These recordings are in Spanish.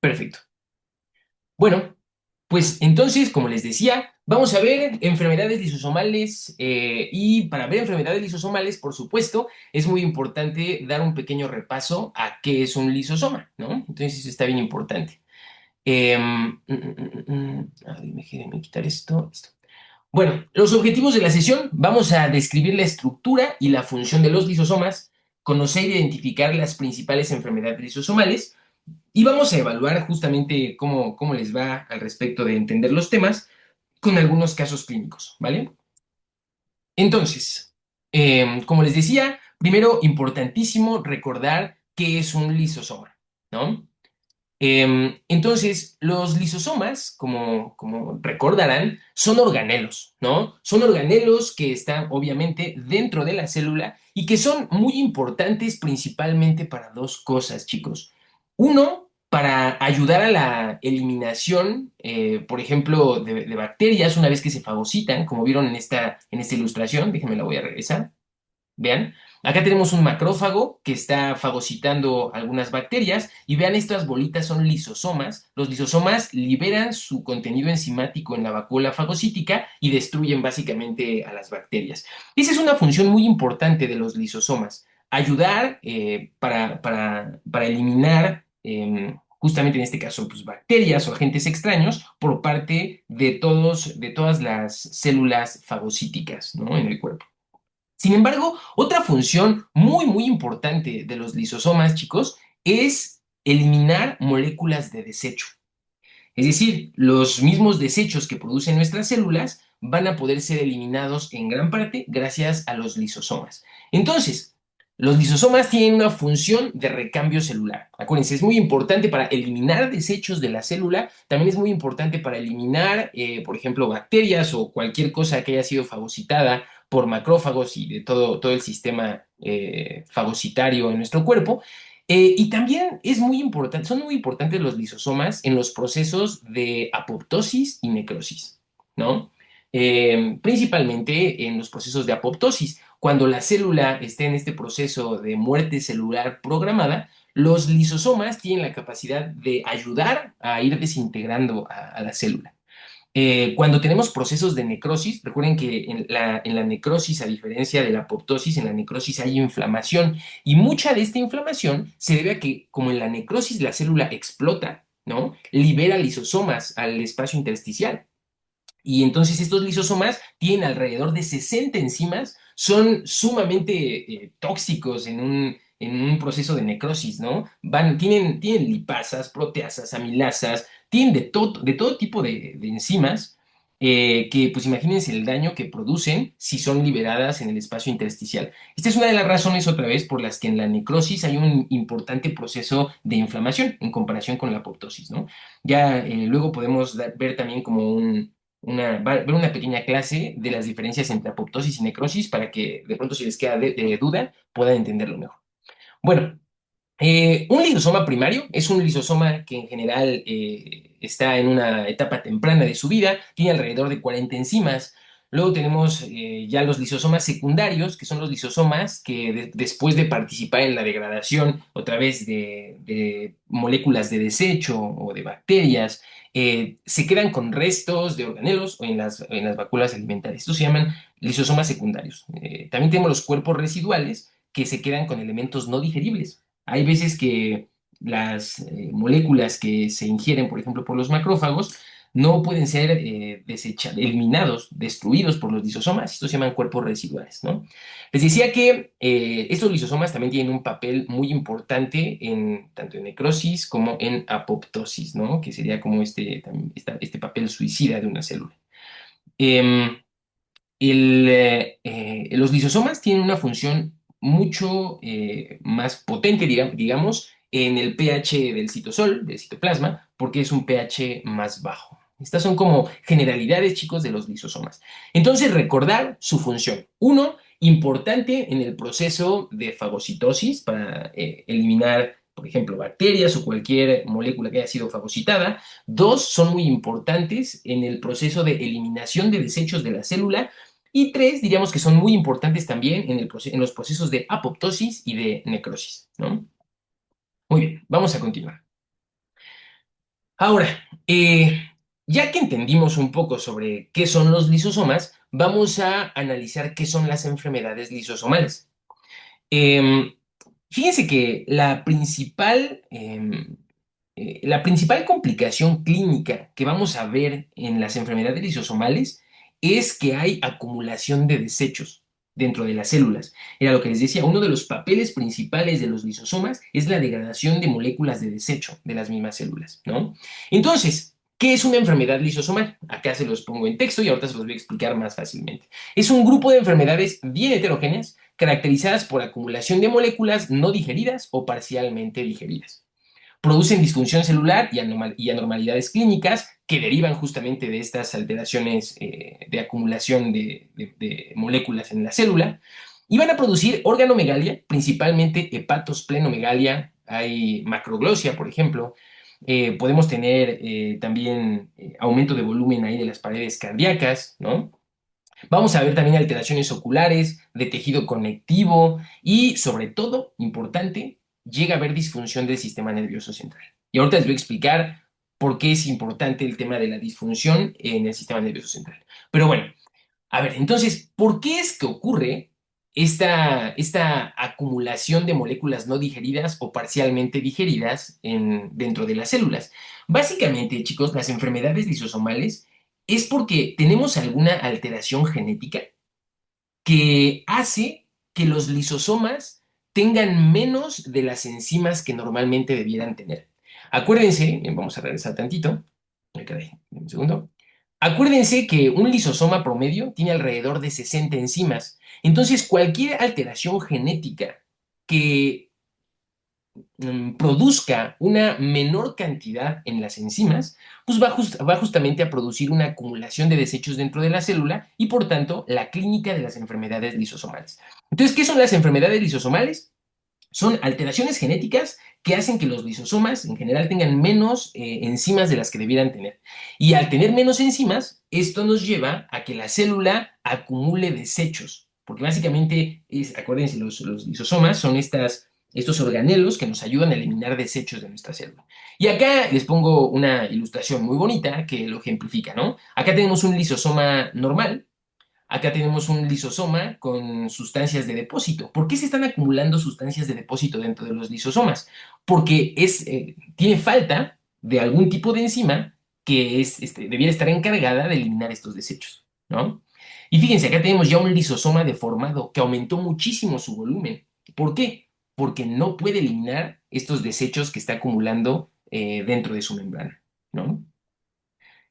Perfecto. Bueno, pues entonces, como les decía, vamos a ver enfermedades lisosomales y para ver enfermedades lisosomales, por supuesto, es muy importante dar un pequeño repaso a qué es un lisosoma, ¿no? Entonces, eso está bien importante. A ver, déjenme quitar esto. Bueno, los objetivos de la sesión, vamos a describir la estructura y la función de los lisosomas, conocer e identificar las principales enfermedades lisosomales y vamos a evaluar justamente cómo les va al respecto de entender los temas con algunos casos clínicos, ¿vale? Entonces, como les decía, primero, importantísimo recordar qué es un lisosoma, ¿no? Entonces, los lisosomas, como recordarán, son organelos, ¿no? Son organelos que están obviamente dentro de la célula y que son muy importantes principalmente para dos cosas, chicos. Uno, para ayudar a la eliminación, por ejemplo, de bacterias una vez que se fagocitan, como vieron en esta ilustración, déjenme la voy a regresar. Vean, acá tenemos un macrófago que está fagocitando algunas bacterias y vean, estas bolitas son lisosomas. Los lisosomas liberan su contenido enzimático en la vacuola fagocítica y destruyen básicamente a las bacterias. Esa es una función muy importante de los lisosomas, ayudar para eliminar, justamente en este caso, pues, bacterias o agentes extraños por parte de todas las células fagocíticas, ¿no? En el cuerpo. Sin embargo, otra función muy importante de los lisosomas, chicos, es eliminar moléculas de desecho. Es decir, los mismos desechos que producen nuestras células van a poder ser eliminados en gran parte gracias a los lisosomas. Entonces, los lisosomas tienen una función de recambio celular. Acuérdense, es muy importante para eliminar desechos de la célula, también es muy importante para eliminar, por ejemplo, bacterias o cualquier cosa que haya sido fagocitada por macrófagos y de todo el sistema fagocitario en nuestro cuerpo. Y también es muy importante, son muy importantes los lisosomas en los procesos de apoptosis y necrosis, ¿no? Principalmente en los procesos de apoptosis. Cuando la célula está en este proceso de muerte celular programada, los lisosomas tienen la capacidad de ayudar a ir desintegrando a la célula. Cuando tenemos procesos de necrosis, recuerden que en la necrosis, a diferencia de la apoptosis, en la necrosis hay inflamación y mucha de esta inflamación se debe a que, como en la necrosis la célula explota, ¿no? Libera lisosomas al espacio intersticial. Y entonces estos lisosomas tienen alrededor de 60 enzimas, son sumamente tóxicos en un proceso de necrosis, ¿no? Tienen lipasas, proteasas, amilasas, tienen de todo tipo de enzimas que, pues imagínense el daño que producen si son liberadas en el espacio intersticial. Esta es una de las razones, otra vez, por las que en la necrosis hay un importante proceso de inflamación en comparación con la apoptosis, ¿no? Ya luego podemos ver también como ver una pequeña clase de las diferencias entre apoptosis y necrosis para que de pronto si les queda de duda puedan entenderlo mejor. Bueno, un lisosoma primario es un lisosoma que en general está en una etapa temprana de su vida, tiene alrededor de 40 enzimas. Luego tenemos ya los lisosomas secundarios, que son los lisosomas que después de participar en la degradación otra vez de moléculas de desecho o de bacterias, se quedan con restos de organelos o en las vacuolas alimentarias. Estos se llaman lisosomas secundarios. También tenemos los cuerpos residuales que se quedan con elementos no digeribles. Hay veces que las moléculas que se ingieren, por ejemplo, por los macrófagos, no pueden ser eliminados, destruidos por los lisosomas. Estos se llaman cuerpos residuales, ¿no? Les decía que estos lisosomas también tienen un papel muy importante tanto en necrosis como en apoptosis, ¿no? Que sería como este papel suicida de una célula. Em, los lisosomas tienen una función mucho más potente, digamos, en el pH del citosol, del citoplasma, porque es un pH más bajo. Estas son como generalidades, chicos, de los lisosomas. Entonces, recordar su función. Uno, importante en el proceso de fagocitosis para eliminar, por ejemplo, bacterias o cualquier molécula que haya sido fagocitada. Dos, son muy importantes en el proceso de eliminación de desechos de la célula y tres, diríamos que son muy importantes también en los procesos de apoptosis y de necrosis, ¿no? Muy bien, vamos a continuar. Ahora, eh, ya que entendimos un poco sobre qué son los lisosomas, vamos a analizar qué son las enfermedades lisosomales. Em, Fíjense que la principal complicación clínica que vamos a ver en las enfermedades lisosomales es que hay acumulación de desechos dentro de las células. Era lo que les decía, uno de los papeles principales de los lisosomas es la degradación de moléculas de desecho de las mismas células, ¿no? Entonces, ¿qué es una enfermedad lisosomal? Acá se los pongo en texto y ahorita se los voy a explicar más fácilmente. Es un grupo de enfermedades bien heterogéneas caracterizadas por acumulación de moléculas no digeridas o parcialmente digeridas. Producen disfunción celular y anormalidades clínicas que derivan justamente de estas alteraciones de acumulación de moléculas en la célula y van a producir organomegalia, principalmente hepatosplenomegalia, hay macroglosia, por ejemplo. Podemos tener también aumento de volumen ahí de las paredes cardíacas, ¿no? Vamos a ver también alteraciones oculares, de tejido conectivo y, sobre todo, importante, llega a haber disfunción del sistema nervioso central. Y ahorita les voy a explicar por qué es importante el tema de la disfunción en el sistema nervioso central. Pero bueno, a ver, entonces, ¿por qué es que ocurre esta acumulación de moléculas no digeridas o parcialmente digeridas dentro de las células? Básicamente, chicos, las enfermedades lisosomales es porque tenemos alguna alteración genética que hace que los lisosomas tengan menos de las enzimas que normalmente debieran tener. Acuérdense, vamos a regresar tantito. Ay, caray, un segundo. Acuérdense que un lisosoma promedio tiene alrededor de 60 enzimas. Entonces, cualquier alteración genética que produzca una menor cantidad en las enzimas, pues va justamente a producir una acumulación de desechos dentro de la célula y por tanto la clínica de las enfermedades lisosomales. Entonces, ¿qué son las enfermedades lisosomales? Son alteraciones genéticas que hacen que los lisosomas en general tengan menos enzimas de las que debieran tener. Y al tener menos enzimas, esto nos lleva a que la célula acumule desechos. Porque básicamente, acuérdense, los lisosomas son estos organelos que nos ayudan a eliminar desechos de nuestra célula. Y acá les pongo una ilustración muy bonita que lo ejemplifica, ¿no? Acá tenemos un lisosoma normal. Acá tenemos un lisosoma con sustancias de depósito. ¿Por qué se están acumulando sustancias de depósito dentro de los lisosomas? Porque tiene falta de algún tipo de enzima que debiera estar encargada de eliminar estos desechos, ¿no? Y fíjense, acá tenemos ya un lisosoma deformado que aumentó muchísimo su volumen. ¿Por qué? Porque no puede eliminar estos desechos que está acumulando dentro de su membrana, ¿no?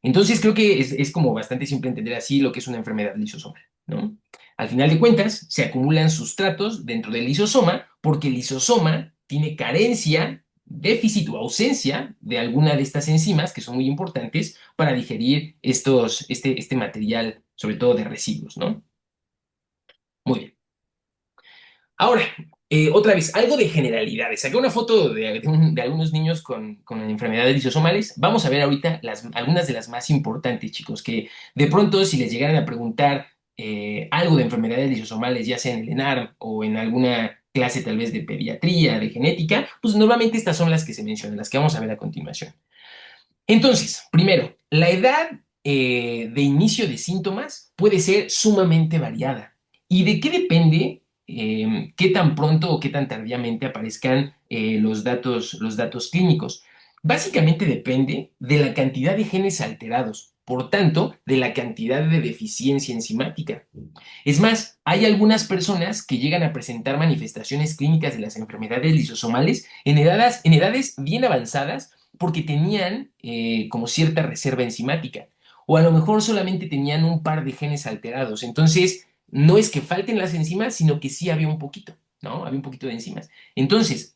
Entonces creo que es como bastante simple entender así lo que es una enfermedad lisosomal, ¿no? Al final de cuentas, se acumulan sustratos dentro del lisosoma porque el lisosoma tiene carencia, déficit o ausencia de alguna de estas enzimas que son muy importantes para digerir este material, sobre todo de residuos, ¿no? Muy bien. Ahora, otra vez, algo de generalidades. Saqué una foto de algunos niños con enfermedades lisosomales. Vamos a ver ahorita algunas de las más importantes, chicos, que de pronto si les llegaran a preguntar algo de enfermedades lisosomales, ya sea en el ENARM o en alguna clase tal vez de pediatría, de genética, pues normalmente estas son las que se mencionan, las que vamos a ver a continuación. Entonces, primero, la edad de inicio de síntomas puede ser sumamente variada. ¿Y de qué depende qué tan pronto o qué tan tardíamente aparezcan los datos clínicos? Básicamente depende de la cantidad de genes alterados, por tanto, de la cantidad de deficiencia enzimática. Es más, hay algunas personas que llegan a presentar manifestaciones clínicas de las enfermedades lisosomales en edades bien avanzadas porque tenían como cierta reserva enzimática. O a lo mejor solamente tenían un par de genes alterados. Entonces, no es que falten las enzimas, sino que sí había un poquito, ¿no? Había un poquito de enzimas. Entonces,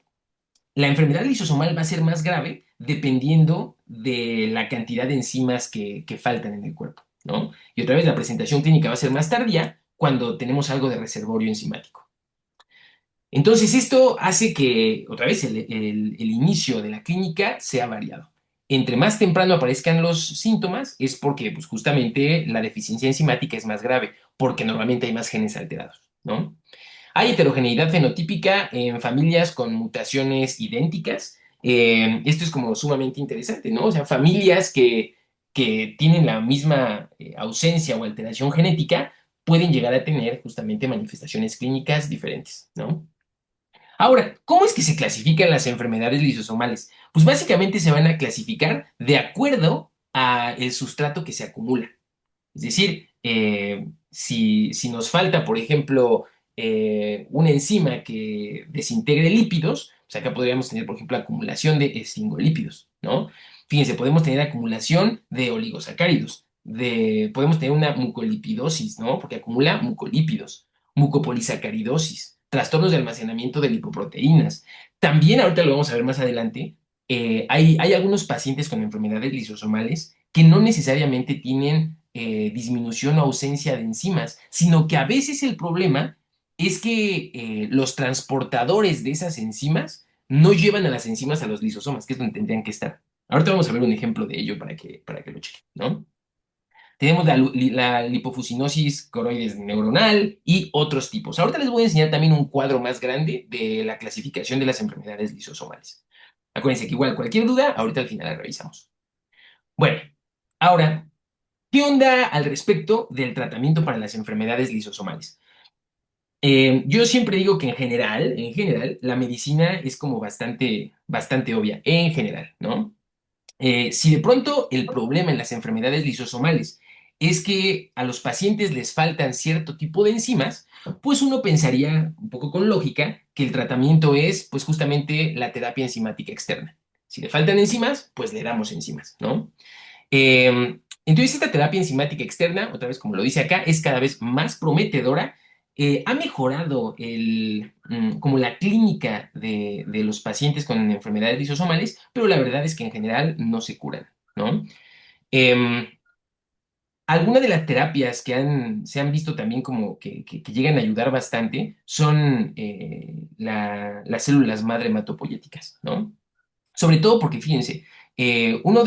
la enfermedad lisosomal va a ser más grave dependiendo de la cantidad de enzimas que faltan en el cuerpo, ¿no? Y otra vez, la presentación clínica va a ser más tardía cuando tenemos algo de reservorio enzimático. Entonces, esto hace que, otra vez, el inicio de la clínica sea variado. Entre más temprano aparezcan los síntomas, es porque, pues, justamente la deficiencia enzimática es más grave, porque normalmente hay más genes alterados, ¿no? Hay heterogeneidad fenotípica en familias con mutaciones idénticas Esto es como sumamente interesante, ¿no? O sea, familias que tienen la misma ausencia o alteración genética pueden llegar a tener justamente manifestaciones clínicas diferentes, ¿no? Ahora, ¿cómo es que se clasifican las enfermedades lisosomales? Pues básicamente se van a clasificar de acuerdo a el sustrato que se acumula. Es decir, si nos falta, por ejemplo, una enzima que desintegre lípidos, pues acá podríamos tener, por ejemplo, acumulación de esfingolípidos, ¿no? Fíjense, podemos tener acumulación de oligosacáridos, podemos tener una mucolipidosis, ¿no? Porque acumula mucolípidos, mucopolisacaridosis, trastornos de almacenamiento de lipoproteínas. También, ahorita lo vamos a ver más adelante, hay algunos pacientes con enfermedades lisosomales que no necesariamente tienen disminución o ausencia de enzimas, sino que a veces el problema es que los transportadores de esas enzimas no llevan a las enzimas a los lisosomas, que es donde tendrían que estar. Ahorita vamos a ver un ejemplo de ello para que lo chequen, ¿no? Tenemos la lipofuscinosis coroides neuronal y otros tipos. Ahorita les voy a enseñar también un cuadro más grande de la clasificación de las enfermedades lisosomales. Acuérdense que igual cualquier duda, ahorita al final la revisamos. Bueno, ahora, ¿qué onda al respecto del tratamiento para las enfermedades lisosomales? Yo siempre digo que en general, la medicina es como bastante obvia, en general, ¿no? Si de pronto el problema en las enfermedades lisosomales es que a los pacientes les faltan cierto tipo de enzimas, pues uno pensaría, un poco con lógica, que el tratamiento es pues justamente la terapia enzimática externa. Si le faltan enzimas, pues le damos enzimas, ¿no? Entonces, esta terapia enzimática externa, otra vez como lo dice acá, es cada vez más prometedora. Ha mejorado como la clínica de los pacientes con enfermedades lisosomales, pero la verdad es que en general no se curan, ¿no? Em, Algunas de las terapias que se han visto también como que llegan a ayudar bastante son las células madre hematopoyéticas, ¿no? Sobre todo porque, fíjense, uno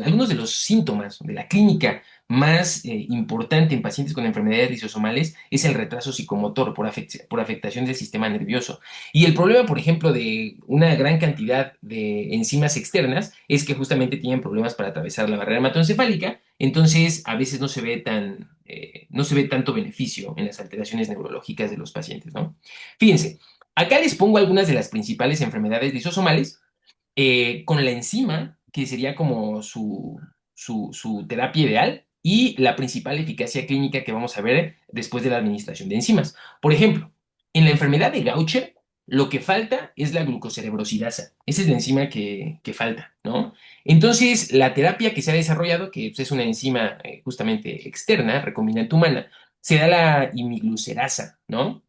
algunos de los síntomas de la clínica más importante en pacientes con enfermedades lisosomales es el retraso psicomotor por afectación del sistema nervioso. Y el problema, por ejemplo, de una gran cantidad de enzimas externas es que justamente tienen problemas para atravesar la barrera hematoencefálica, entonces a veces no se ve tanto beneficio en las alteraciones neurológicas de los pacientes, ¿no? Fíjense. Acá les pongo algunas de las principales enfermedades lisosomales con la enzima, que sería como su terapia ideal, y la principal eficacia clínica que vamos a ver después de la administración de enzimas. Por ejemplo, en la enfermedad de Gaucher, lo que falta es la glucocerebrosidasa. Esa es la enzima que falta, ¿no? Entonces, la terapia que se ha desarrollado, que pues, es una enzima justamente externa, recombinante humana, se da la imiglucerasa, ¿no?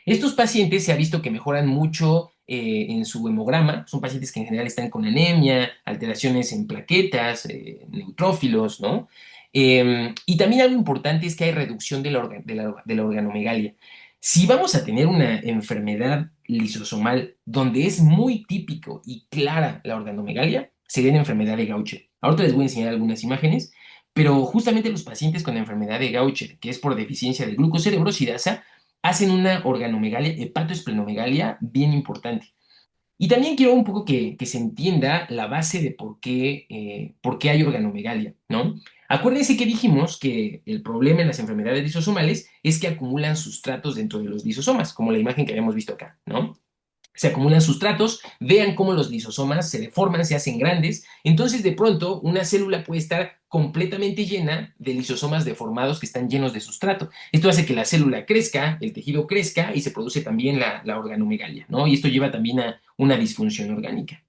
Estos pacientes se ha visto que mejoran mucho en su hemograma. Son pacientes que en general están con anemia, alteraciones en plaquetas, neutrófilos, ¿no? Y también algo importante es que hay reducción de la organomegalia. Si vamos a tener una enfermedad lisosomal donde es muy típico y clara la organomegalia, sería la enfermedad de Gaucher. Ahorita les voy a enseñar algunas imágenes, pero justamente los pacientes con la enfermedad de Gaucher, que es por deficiencia de glucocerebrosidasa, hacen una organomegalia, hepatoesplenomegalia bien importante. Y también quiero un poco que se entienda la base de por qué hay organomegalia, ¿no? Acuérdense que dijimos que el problema en las enfermedades lisosomales es que acumulan sustratos dentro de los lisosomas, como la imagen que habíamos visto acá, ¿no? Se acumulan sustratos, vean cómo los lisosomas se deforman, se hacen grandes, entonces de pronto una célula puede estar completamente llena de lisosomas deformados que están llenos de sustrato. Esto hace que la célula crezca, el tejido crezca y se produce también la organomegalia, ¿no? Y esto lleva también a una disfunción orgánica.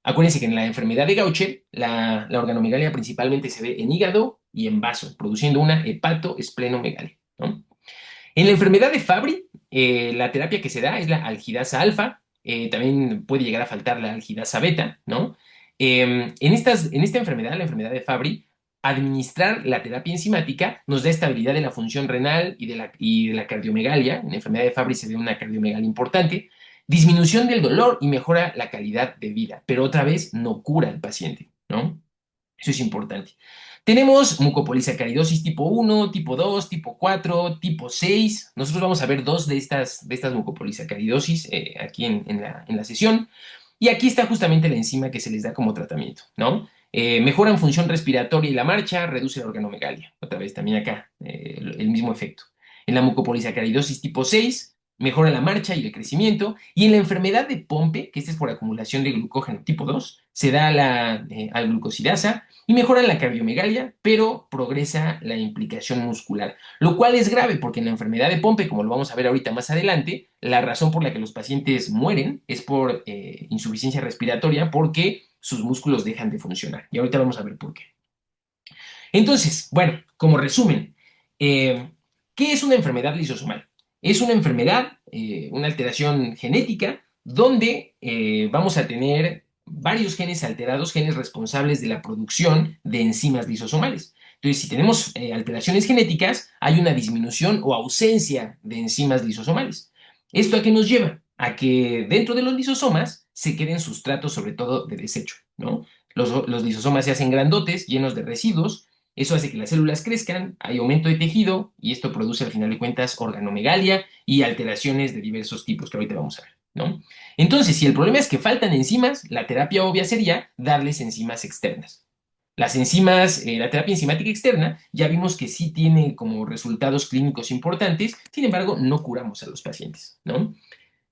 Acuérdense que en la enfermedad de Gaucher, la organomegalia principalmente se ve en hígado y en vaso, produciendo una hepatoesplenomegalia, ¿no? En la enfermedad de Fabry, la terapia que se da es la algidasa alfa, también puede llegar a faltar la algidasa beta, ¿no? En esta enfermedad, la enfermedad de Fabry, administrar la terapia enzimática nos da estabilidad de la función renal y de la cardiomegalia. En la enfermedad de Fabry se ve una cardiomegalia importante, disminución del dolor y mejora la calidad de vida, pero otra vez no cura al paciente, ¿no? Eso es importante. Tenemos mucopolisacaridosis tipo 1, tipo 2, tipo 4, tipo 6. Nosotros vamos a ver dos de estas mucopolisacaridosis aquí en la sesión. Y aquí está justamente la enzima que se les da como tratamiento, ¿no? Mejoran función respiratoria y la marcha, reduce la organomegalia. Otra vez, también acá, el mismo efecto. En la mucopolisacaridosis tipo 6 mejora la marcha y el crecimiento. Y en la enfermedad de Pompe, que esta es por acumulación de glucógeno tipo 2, se da la alglucosidasa y mejora la cardiomegalia, pero progresa la implicación muscular, lo cual es grave porque en la enfermedad de Pompe, como lo vamos a ver ahorita más adelante, la razón por la que los pacientes mueren es por insuficiencia respiratoria porque sus músculos dejan de funcionar. Y ahorita vamos a ver por qué. Entonces, bueno, como resumen, eh, ¿qué es una enfermedad lisosomal? Es una enfermedad, una alteración genética, donde vamos a tener varios genes alterados, genes responsables de la producción de enzimas lisosomales. Entonces, si tenemos alteraciones genéticas, hay una disminución o ausencia de enzimas lisosomales. ¿Esto a qué nos lleva? A que dentro de los lisosomas se queden sustratos, sobre todo de desecho, ¿no? Los lisosomas se hacen grandotes, llenos de residuos. Eso hace que las células crezcan, hay aumento de tejido y esto produce al final de cuentas organomegalia y alteraciones de diversos tipos que ahorita vamos a ver, ¿no? Entonces, si el problema es que faltan enzimas, la terapia obvia sería darles enzimas externas. Las enzimas, la terapia enzimática externa, ya vimos que sí tiene como resultados clínicos importantes, sin embargo, no curamos a los pacientes, ¿no?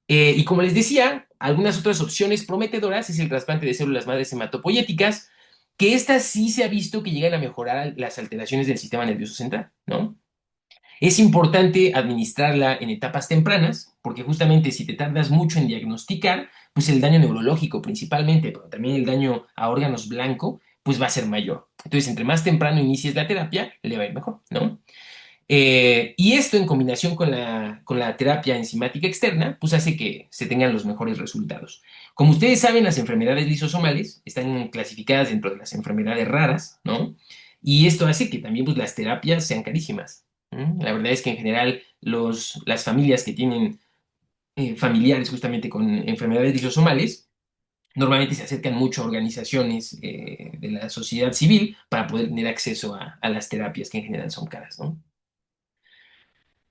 Y como les decía, algunas otras opciones prometedoras es el trasplante de células madres hematopoyéticas, que estas sí se ha visto que llegan a mejorar las alteraciones del sistema nervioso central, ¿no? Es importante administrarla en etapas tempranas, porque justamente si te tardas mucho en diagnosticar, pues el daño neurológico principalmente, pero también el daño a órganos blanco, pues va a ser mayor. Entonces, entre más temprano inicies la terapia, le va a ir mejor, ¿no? Y esto en combinación con la terapia enzimática externa, pues hace que se tengan los mejores resultados. Como ustedes saben, las enfermedades lisosomales están clasificadas dentro de las enfermedades raras, ¿no? Y esto hace que también pues, las terapias sean carísimas. La verdad es que en general las familias que tienen familiares justamente con enfermedades lisosomales, normalmente se acercan mucho a organizaciones de la sociedad civil para poder tener acceso a las terapias que en general son caras, ¿no?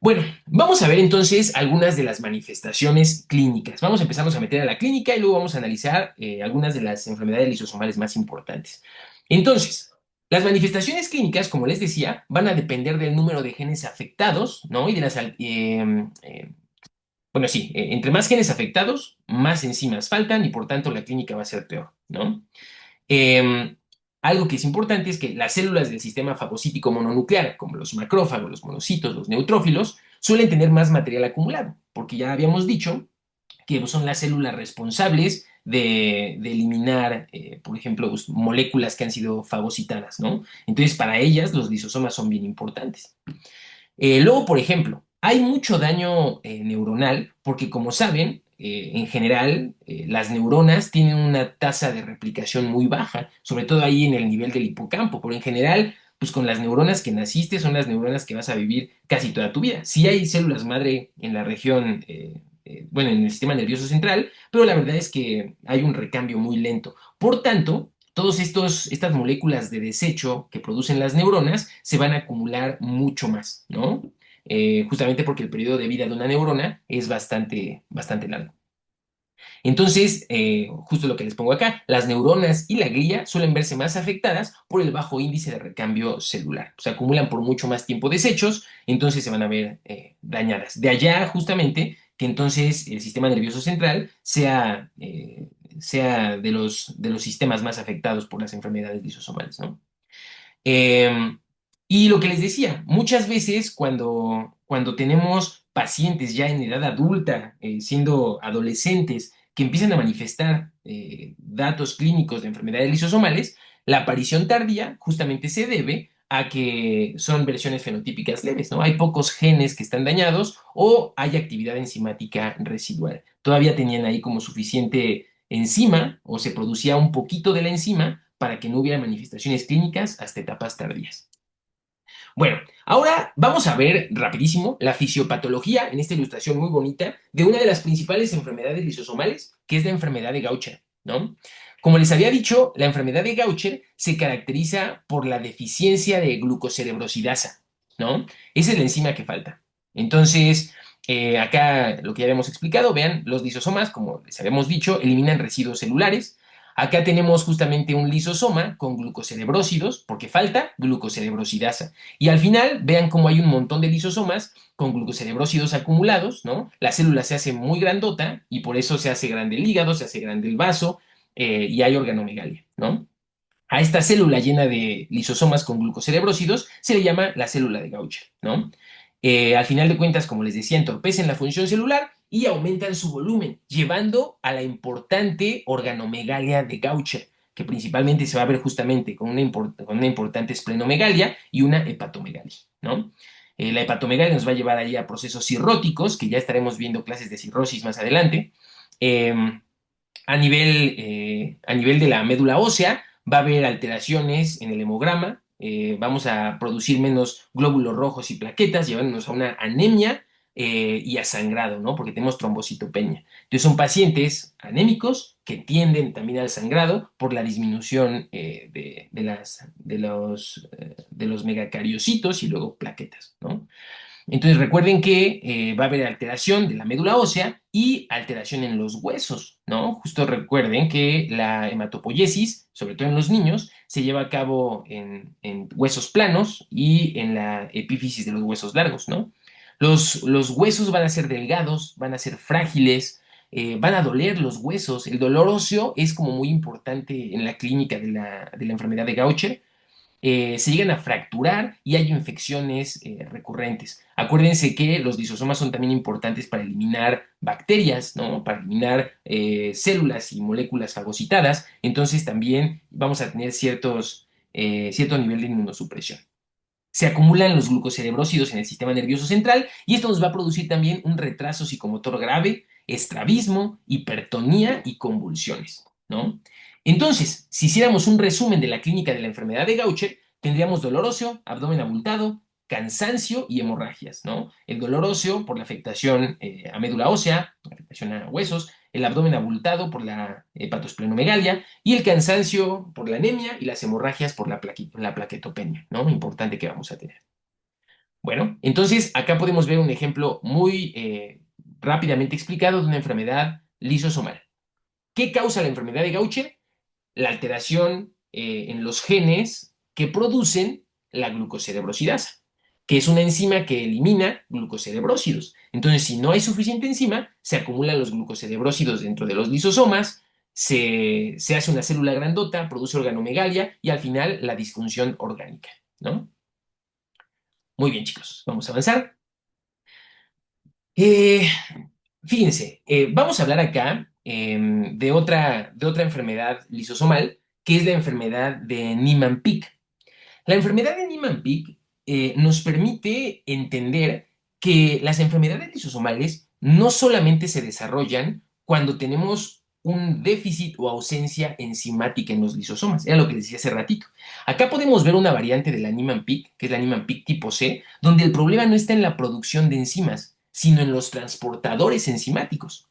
Bueno, vamos a ver entonces algunas de las manifestaciones clínicas. Vamos a empezarnos a meter a la clínica y luego vamos a analizar algunas de las enfermedades lisosomales más importantes. Entonces, las manifestaciones clínicas, como les decía, van a depender del número de genes afectados, ¿no? Y de bueno, sí, entre más genes afectados, más enzimas faltan y por tanto la clínica va a ser peor, ¿no? Eh, Algo que es importante es que las células del sistema fagocítico mononuclear, como los macrófagos, los monocitos, los neutrófilos, suelen tener más material acumulado, porque ya habíamos dicho que son las células responsables de eliminar, por ejemplo, pues, moléculas que han sido fagocitadas, ¿no? Entonces, para ellas los lisosomas son bien importantes. Luego, por ejemplo, hay mucho daño neuronal porque, como saben, en general, las neuronas tienen una tasa de replicación muy baja, sobre todo ahí en el nivel del hipocampo, pero en general, pues con las neuronas que naciste son las neuronas que vas a vivir casi toda tu vida. Sí hay células madre en la región, bueno, en el sistema nervioso central, pero la verdad es que hay un recambio muy lento. Por tanto, estas moléculas de desecho que producen las neuronas se van a acumular mucho más, ¿no? Justamente porque el periodo de vida de una neurona es bastante, bastante largo. Entonces, justo lo que les pongo acá, las neuronas y la glía suelen verse más afectadas por el bajo índice de recambio celular. Se acumulan por mucho más tiempo desechos, entonces se van a ver dañadas. De allá, justamente, que entonces el sistema nervioso central sea de los sistemas más afectados por las enfermedades lisosomales, ¿no? Eh, y lo que les decía, muchas veces cuando tenemos pacientes ya en edad adulta, siendo adolescentes, que empiezan a manifestar datos clínicos de enfermedades lisosomales, la aparición tardía justamente se debe a que son versiones fenotípicas leves, ¿no? Hay pocos genes que están dañados o hay actividad enzimática residual. Todavía tenían ahí como suficiente enzima o se producía un poquito de la enzima para que no hubiera manifestaciones clínicas hasta etapas tardías. Bueno, ahora vamos a ver rapidísimo la fisiopatología en esta ilustración muy bonita de una de las principales enfermedades lisosomales, que es la enfermedad de Gaucher, ¿no? Como les había dicho, la enfermedad de Gaucher se caracteriza por la deficiencia de glucocerebrosidasa, ¿no? Esa es la enzima que falta. Entonces, acá lo que ya habíamos explicado, vean, los lisosomas, como les habíamos dicho, eliminan residuos celulares. Acá tenemos justamente un lisosoma con glucocerebrósidos, porque falta glucocerebrosidasa. Y al final, vean cómo hay un montón de lisosomas con glucocerebrósidos acumulados, ¿no? La célula se hace muy grandota y por eso se hace grande el hígado, se hace grande el vaso, y hay organomegalia, ¿no? A esta célula llena de lisosomas con glucocerebrósidos se le llama la célula de Gaucher, ¿no? Al final de cuentas, como les decía, entorpecen la función celular y aumentan su volumen, llevando a la importante organomegalia de Gaucher, que principalmente se va a ver justamente con una importante esplenomegalia y una hepatomegalia, ¿no? La hepatomegalia nos va a llevar ahí a procesos cirróticos, que ya estaremos viendo clases de cirrosis más adelante. Eh, a nivel de la médula ósea, va a haber alteraciones en el hemograma, vamos a producir menos glóbulos rojos y plaquetas, llevándonos a una anemia y a sangrado, ¿no? Porque tenemos trombocitopenia. Entonces son pacientes anémicos que tienden también al sangrado por la disminución de los megacariocitos y luego plaquetas, ¿no? Entonces recuerden que va a haber alteración de la médula ósea y alteración en los huesos, ¿no? Justo recuerden que la hematopoiesis, sobre todo en los niños, se lleva a cabo en huesos planos y en la epífisis de los huesos largos, ¿no? Los huesos van a ser delgados, van a ser frágiles, van a doler los huesos. El dolor óseo es como muy importante en la clínica de la enfermedad de Gaucher. Se llegan a fracturar y hay infecciones recurrentes. Acuérdense que los lisosomas son también importantes para eliminar bacterias, ¿no? Para eliminar células y moléculas fagocitadas. Entonces también vamos a tener cierto nivel de inmunosupresión. Se acumulan los glucocerebrósidos en el sistema nervioso central y esto nos va a producir también un retraso psicomotor grave, estrabismo, hipertonía y convulsiones, ¿no? Entonces, si hiciéramos un resumen de la clínica de la enfermedad de Gaucher, tendríamos dolor óseo, abdomen abultado, cansancio y hemorragias, ¿no? El dolor óseo por la afectación a médula ósea, afectación a huesos, el abdomen abultado por la hepatosplenomegalia y el cansancio por la anemia y las hemorragias por la plaquetopenia, ¿no? Importante que vamos a tener. Bueno, entonces acá podemos ver un ejemplo muy rápidamente explicado de una enfermedad lisosomal. ¿Qué causa la enfermedad de Gaucher? La alteración en los genes que producen la glucocerebrosidasa, que es una enzima que elimina glucocerebrósidos. Entonces, si no hay suficiente enzima, se acumulan los glucocerebrósidos dentro de los lisosomas, se hace una célula grandota, produce organomegalia y al final la disfunción orgánica, ¿no? Muy bien, chicos, vamos a avanzar. Eh, Fíjense, vamos a hablar acá de otra enfermedad lisosomal, que es la enfermedad de Niemann-Pick. La enfermedad de Niemann-Pick nos permite entender que las enfermedades lisosomales no solamente se desarrollan cuando tenemos un déficit o ausencia enzimática en los lisosomas, era lo que les decía hace ratito. Acá podemos ver una variante de la Niemann-Pick, que es la Niemann-Pick tipo C, donde el problema no está en la producción de enzimas, sino en los transportadores enzimáticos.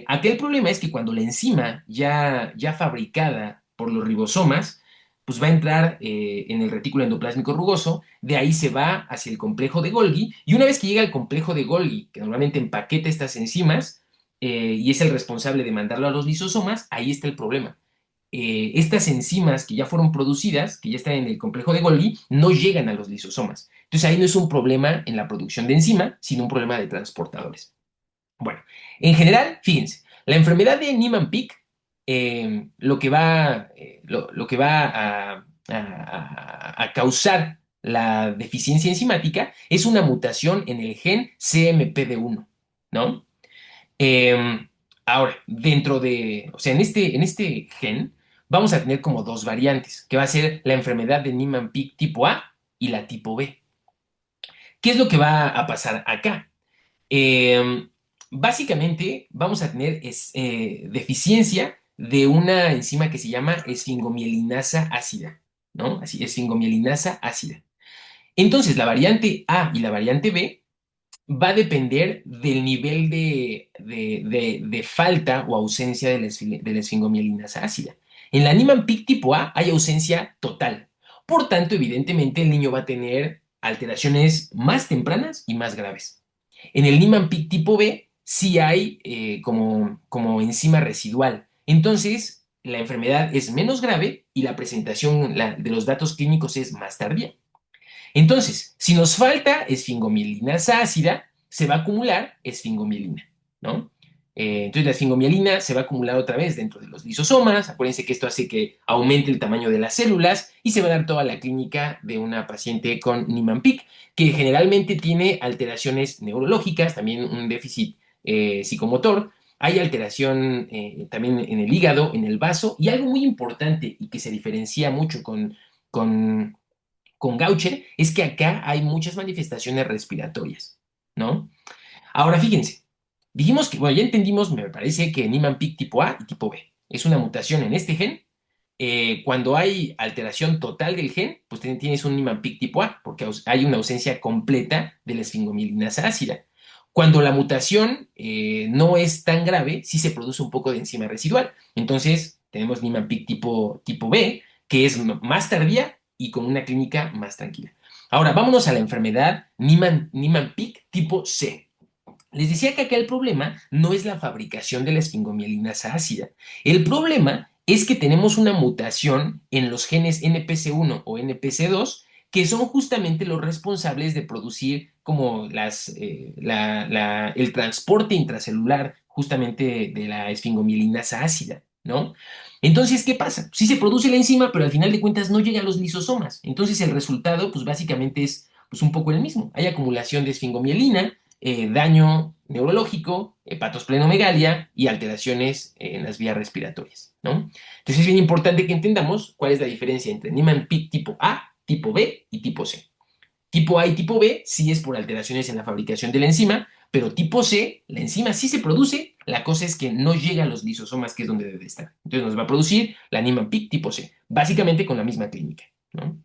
Aquel problema es que cuando la enzima ya fabricada por los ribosomas, pues va a entrar en el retículo endoplásmico rugoso, de ahí se va hacia el complejo de Golgi, y una vez que llega al complejo de Golgi, que normalmente empaqueta estas enzimas, y es el responsable de mandarlo a los lisosomas, ahí está el problema. Estas enzimas que ya fueron producidas, que ya están en el complejo de Golgi, no llegan a los lisosomas. Entonces ahí no es un problema en la producción de enzima, sino un problema de transportadores. Bueno, en general, fíjense, la enfermedad de Niemann-Pick lo que va a causar la deficiencia enzimática es una mutación en el gen CMPD1, ¿no? Eh, Ahora, o sea, en este gen vamos a tener como dos variantes, que va a ser la enfermedad de Niemann-Pick tipo A y la tipo B. ¿Qué es lo que va a pasar acá? Eh, Básicamente vamos a tener deficiencia de una enzima que se llama esfingomielinasa ácida, ¿no? Así, esfingomielinasa ácida. Entonces, la variante A y la variante B va a depender del nivel de falta o ausencia de la esfingomielina ácida. En la Niemann-Pick tipo A hay ausencia total. Por tanto, evidentemente, el niño va a tener alteraciones más tempranas y más graves. En el Niemann-Pick tipo B sí hay como enzima residual. Entonces, la enfermedad es menos grave y la presentación de los datos clínicos es más tardía. Entonces, si nos falta esfingomielina ácida, se va a acumular esfingomielina, ¿no? Entonces la esfingomielina se va a acumular otra vez dentro de los lisosomas. Acuérdense que esto hace que aumente el tamaño de las células y se va a dar toda la clínica de una paciente con Niemann-Pick, que generalmente tiene alteraciones neurológicas, también un déficit psicomotor. Hay alteración también en el hígado, en el vaso, y algo muy importante y que se diferencia mucho con Gaucher es que acá hay muchas manifestaciones respiratorias, ¿no? Ahora fíjense, dijimos que, bueno, ya entendimos, me parece que Niemann-Pick tipo A y tipo B es una mutación en este gen. Cuando hay alteración total del gen, pues tienes un Niemann-Pick tipo A, porque hay una ausencia completa de la esfingomilinasa ácida. Cuando la mutación no es tan grave, sí se produce un poco de enzima residual. Entonces, tenemos Niemann-Pick tipo B, que es más tardía y con una clínica más tranquila. Ahora, vámonos a la enfermedad Niemann-Pick tipo C. Les decía que acá el problema no es la fabricación de la esfingomielinasa ácida. El problema es que tenemos una mutación en los genes NPC1 o NPC2 que son justamente los responsables de producir como el transporte intracelular justamente de la esfingomielinasa ácida, ¿no? Entonces, ¿qué pasa? Sí se produce la enzima, pero al final de cuentas no llega a los lisosomas. Entonces, el resultado, pues básicamente es pues, un poco el mismo. Hay acumulación de esfingomielina, daño neurológico, hepatosplenomegalia y alteraciones en las vías respiratorias, ¿no? Entonces es bien importante que entendamos cuál es la diferencia entre Niemann-Pick tipo A, tipo B y tipo C. Tipo A y tipo B sí es por alteraciones en la fabricación de la enzima, pero tipo C, la enzima sí se produce, la cosa es que no llega a los lisosomas, que es donde debe estar. Entonces nos va a producir la Niemann-Pick tipo C, básicamente con la misma clínica, ¿no?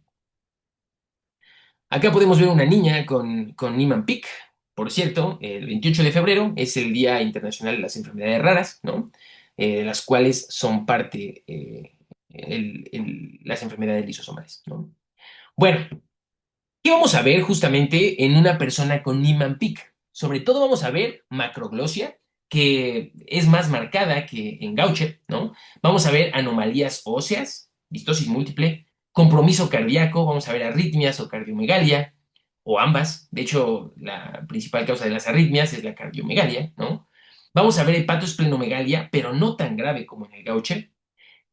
Acá podemos ver una niña con Niemann-Pick. Por cierto, el 28 de febrero es el Día Internacional de las Enfermedades Raras, ¿no? De las cuales son parte las enfermedades lisosomales, ¿no? Bueno, ¿qué vamos a ver justamente en una persona con Niemann-Pick? Sobre todo vamos a ver macroglosia, que es más marcada que en Gaucher, ¿no? Vamos a ver anomalías óseas, distosis múltiple, compromiso cardíaco, vamos a ver arritmias o cardiomegalia, o ambas. De hecho, la principal causa de las arritmias es la cardiomegalia, ¿no? Vamos a ver hepatosplenomegalia, pero no tan grave como en el Gaucher.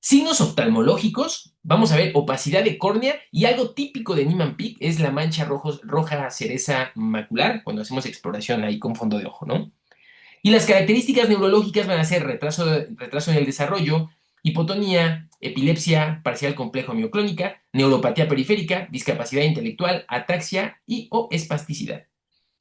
Signos oftalmológicos, vamos a ver opacidad de córnea y algo típico de Niemann-Pick es la mancha roja cereza macular cuando hacemos exploración ahí con fondo de ojo, ¿no? Y las características neurológicas van a ser retraso en el desarrollo, hipotonía, epilepsia parcial complejo mioclónica, neuropatía periférica, discapacidad intelectual, ataxia y o espasticidad.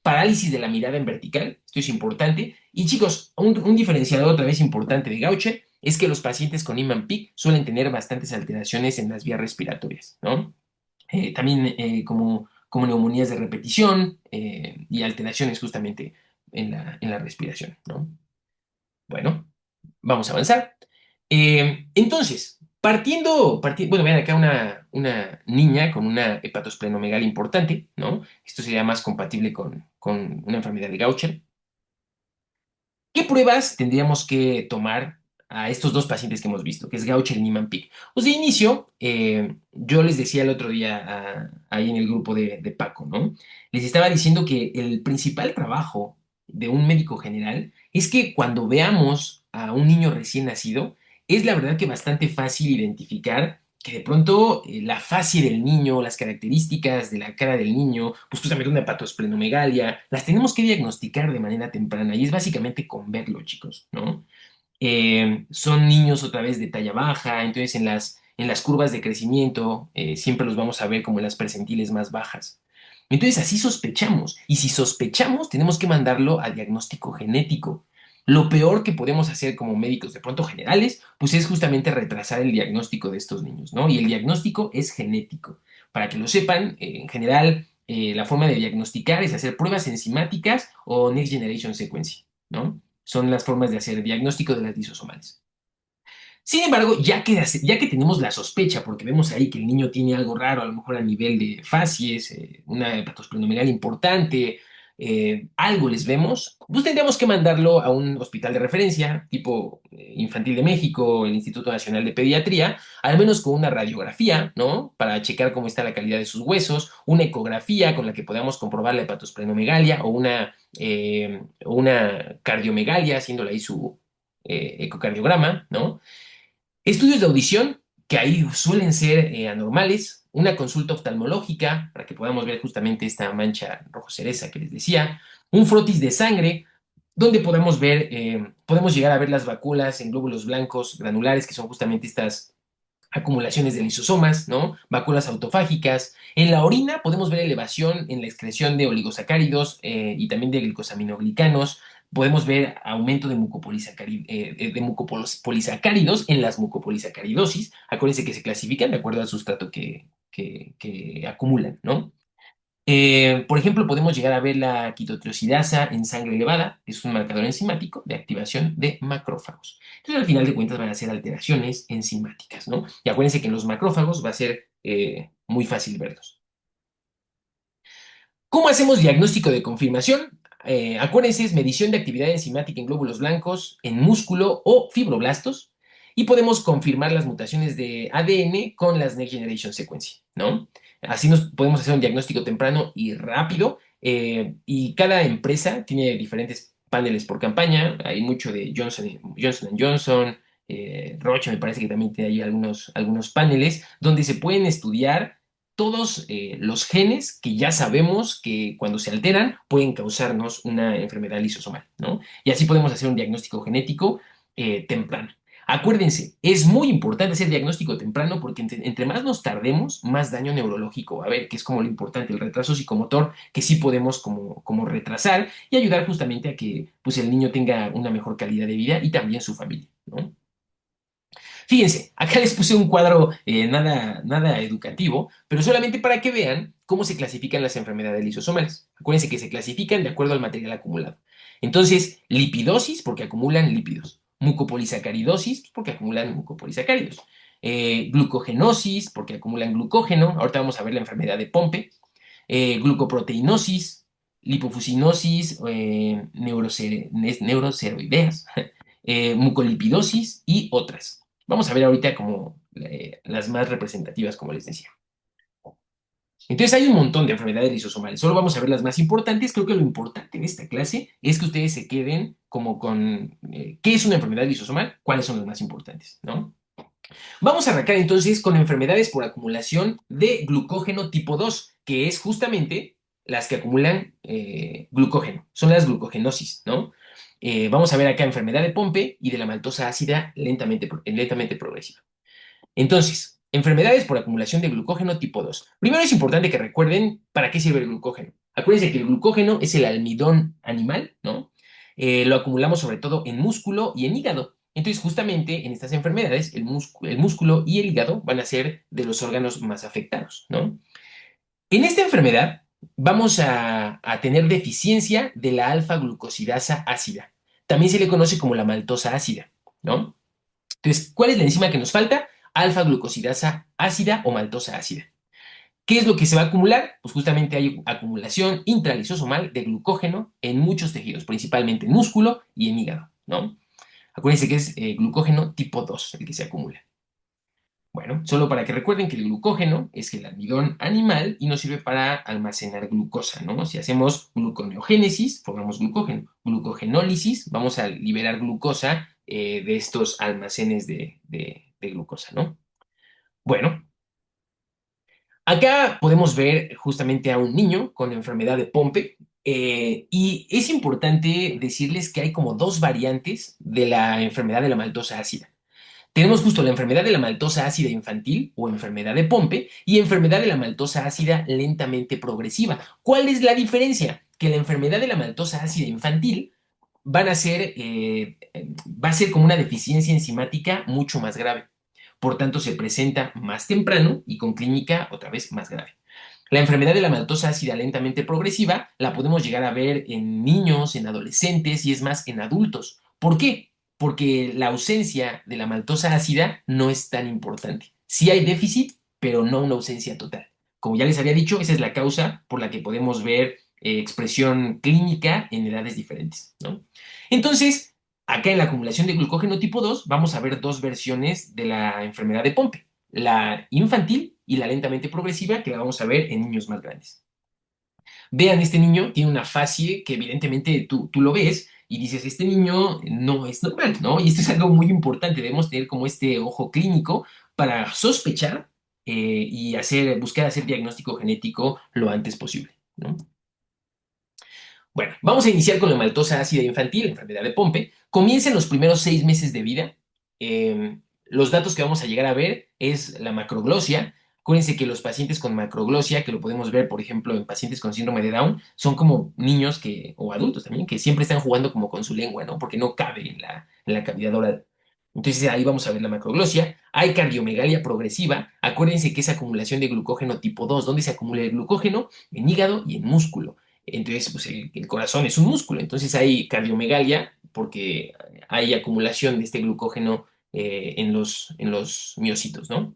Parálisis de la mirada en vertical, esto es importante. Y chicos, un diferenciador otra vez importante de Gaucher es que los pacientes con Niemann-Pick suelen tener bastantes alteraciones en las vías respiratorias, ¿no? También como neumonías de repetición y alteraciones justamente en la respiración, ¿no? Bueno, vamos a avanzar. Entonces, bueno, vean acá una niña con una hepatosplenomegalia importante, ¿no? Esto sería más compatible con una enfermedad de Gaucher. ¿Qué pruebas tendríamos que tomar a estos dos pacientes que hemos visto, que es Gaucher y Niemann-Pick? Pues de inicio, yo les decía el otro día ahí en el grupo de Paco, ¿no? Les estaba diciendo que el principal trabajo de un médico general es que cuando veamos a un niño recién nacido, es la verdad que bastante fácil identificar que de pronto la fascia del niño, las características de la cara del niño, pues justamente una hepatosplenomegalia, las tenemos que diagnosticar de manera temprana y es básicamente con verlo, chicos, ¿no? Son niños otra vez de talla baja, entonces en las curvas de crecimiento siempre los vamos a ver como en las percentiles más bajas. Entonces así sospechamos y si sospechamos tenemos que mandarlo a diagnóstico genético. Lo peor que podemos hacer como médicos de pronto generales, pues es justamente retrasar el diagnóstico de estos niños, ¿no? Y el diagnóstico es genético. Para que lo sepan, en general, la forma de diagnosticar es hacer pruebas enzimáticas o Next Generation Sequencing, ¿no? Son las formas de hacer diagnóstico de las lisosomales. Sin embargo, ya que tenemos la sospecha, porque vemos ahí que el niño tiene algo raro, a lo mejor a nivel de facies, una hepatosplenomegalia importante, algo les vemos, pues tendríamos que mandarlo a un hospital de referencia, tipo Infantil de México, el Instituto Nacional de Pediatría, al menos con una radiografía, ¿no? Para checar cómo está la calidad de sus huesos, una ecografía con la que podamos comprobar la hepatosplenomegalia o una cardiomegalia, haciéndole ahí su ecocardiograma, ¿no? Estudios de audición, que ahí suelen ser anormales, una consulta oftalmológica, para que podamos ver justamente esta mancha rojo cereza que les decía, un frotis de sangre, donde podemos llegar a ver las vacuolas en glóbulos blancos granulares, que son justamente estas acumulaciones de lisosomas, ¿no? Vacuolas autofágicas. En la orina podemos ver elevación en la excreción de oligosacáridos y también de glicosaminoglicanos. Podemos ver aumento de mucopolisacáridos en las mucopolisacaridosis. Acuérdense que se clasifican de acuerdo al sustrato que acumulan, ¿no? Por ejemplo, podemos llegar a ver la quitotriosidasa en sangre elevada, que es un marcador enzimático de activación de macrófagos. Entonces, al final de cuentas, van a ser alteraciones enzimáticas, ¿no? Y acuérdense que en los macrófagos va a ser muy fácil verlos. ¿Cómo hacemos diagnóstico de confirmación? Acuérdense, es medición de actividad enzimática en glóbulos blancos, en músculo o fibroblastos, y podemos confirmar las mutaciones de ADN con las Next Generation Sequencing, ¿no? Así nos podemos hacer un diagnóstico temprano y rápido, y cada empresa tiene diferentes paneles por campaña. Hay mucho de Johnson Roche me parece que también tiene ahí algunos paneles donde se pueden estudiar todos los genes que ya sabemos que cuando se alteran pueden causarnos una enfermedad lisosomal, ¿no? Y así podemos hacer un diagnóstico genético temprano. Acuérdense, es muy importante hacer diagnóstico temprano porque entre más nos tardemos, más daño neurológico va a haber, que es como lo importante, el retraso psicomotor, que sí podemos como retrasar y ayudar justamente a que pues, el niño tenga una mejor calidad de vida y también su familia, ¿no? Fíjense, acá les puse un cuadro nada educativo, pero solamente para que vean cómo se clasifican las enfermedades lisosomales. Acuérdense que se clasifican de acuerdo al material acumulado. Entonces, lipidosis, porque acumulan lípidos. Mucopolisacaridosis, porque acumulan mucopolisacáridos. Glucogenosis, porque acumulan glucógeno. Ahorita vamos a ver la enfermedad de Pompe. Glucoproteinosis, lipofuscinosis, neuroceroideas, mucolipidosis y otras. Vamos a ver ahorita como las más representativas, como les decía. Entonces hay un montón de enfermedades lisosomales, solo vamos a ver las más importantes. Creo que lo importante en esta clase es que ustedes se queden como con qué es una enfermedad lisosomal, cuáles son las más importantes, ¿no? Vamos a arrancar entonces con enfermedades por acumulación de glucógeno tipo 2, que es justamente las que acumulan glucógeno, son las glucogenosis, ¿no? Vamos a ver acá enfermedad de Pompe y de la maltosa ácida lentamente progresiva. Entonces, enfermedades por acumulación de glucógeno tipo 2. Primero es importante que recuerden para qué sirve el glucógeno. Acuérdense que el glucógeno es el almidón animal, ¿no? Lo acumulamos sobre todo en músculo y en hígado. Entonces, justamente en estas enfermedades, el músculo y el hígado van a ser de los órganos más afectados, ¿no? En esta enfermedad vamos a tener deficiencia de la alfa-glucosidasa ácida. También se le conoce como la maltosa ácida, ¿no? Entonces, ¿cuál es la enzima que nos falta? Alfa-glucosidasa ácida o maltosa ácida. ¿Qué es lo que se va a acumular? Pues justamente hay acumulación intralisosomal de glucógeno en muchos tejidos, principalmente en músculo y en hígado, ¿no? Acuérdense que es glucógeno tipo 2 el que se acumula. Bueno, solo para que recuerden que el glucógeno es el almidón animal y nos sirve para almacenar glucosa, ¿no? Si hacemos gluconeogénesis, formamos glucógeno. Glucogenólisis, vamos a liberar glucosa de estos almacenes de glucosa, ¿no? Bueno, acá podemos ver justamente a un niño con enfermedad de Pompe y es importante decirles que hay como dos variantes de la enfermedad de la maltosa ácida. Tenemos justo la enfermedad de la maltosa ácida infantil o enfermedad de Pompe y enfermedad de la maltosa ácida lentamente progresiva. ¿Cuál es la diferencia? Que la enfermedad de la maltosa ácida infantil va a ser como una deficiencia enzimática mucho más grave. Por tanto, se presenta más temprano y con clínica otra vez más grave. La enfermedad de la maltosa ácida lentamente progresiva la podemos llegar a ver en niños, en adolescentes y es más en adultos. ¿Por qué? Porque la ausencia de la maltosa ácida no es tan importante. Sí hay déficit, pero no una ausencia total. Como ya les había dicho, esa es la causa por la que podemos ver expresión clínica en edades diferentes, ¿no? Entonces, acá en la acumulación de glucógeno tipo 2 vamos a ver dos versiones de la enfermedad de Pompe, la infantil y la lentamente progresiva, que la vamos a ver en niños más grandes. Vean, este niño tiene una facie que evidentemente tú lo ves y dices, este niño no es normal, ¿no? Y esto es algo muy importante, debemos tener como este ojo clínico para sospechar y buscar hacer diagnóstico genético lo antes posible, ¿no? Bueno, vamos a iniciar con la maltosa ácida infantil, la enfermedad de Pompe. Comienza en los primeros 6 meses de vida. Los datos que vamos a llegar a ver es la macroglosia. Acuérdense que los pacientes con macroglosia, que lo podemos ver, por ejemplo, en pacientes con síndrome de Down, son como niños o adultos también, que siempre están jugando como con su lengua, ¿no? Porque no cabe en la cavidad oral. Entonces ahí vamos a ver la macroglosia. Hay cardiomegalia progresiva. Acuérdense que es acumulación de glucógeno tipo 2. ¿Dónde se acumula el glucógeno? En hígado y en músculo. Entonces, pues el corazón es un músculo, entonces hay cardiomegalia porque hay acumulación de este glucógeno en los miocitos, ¿no?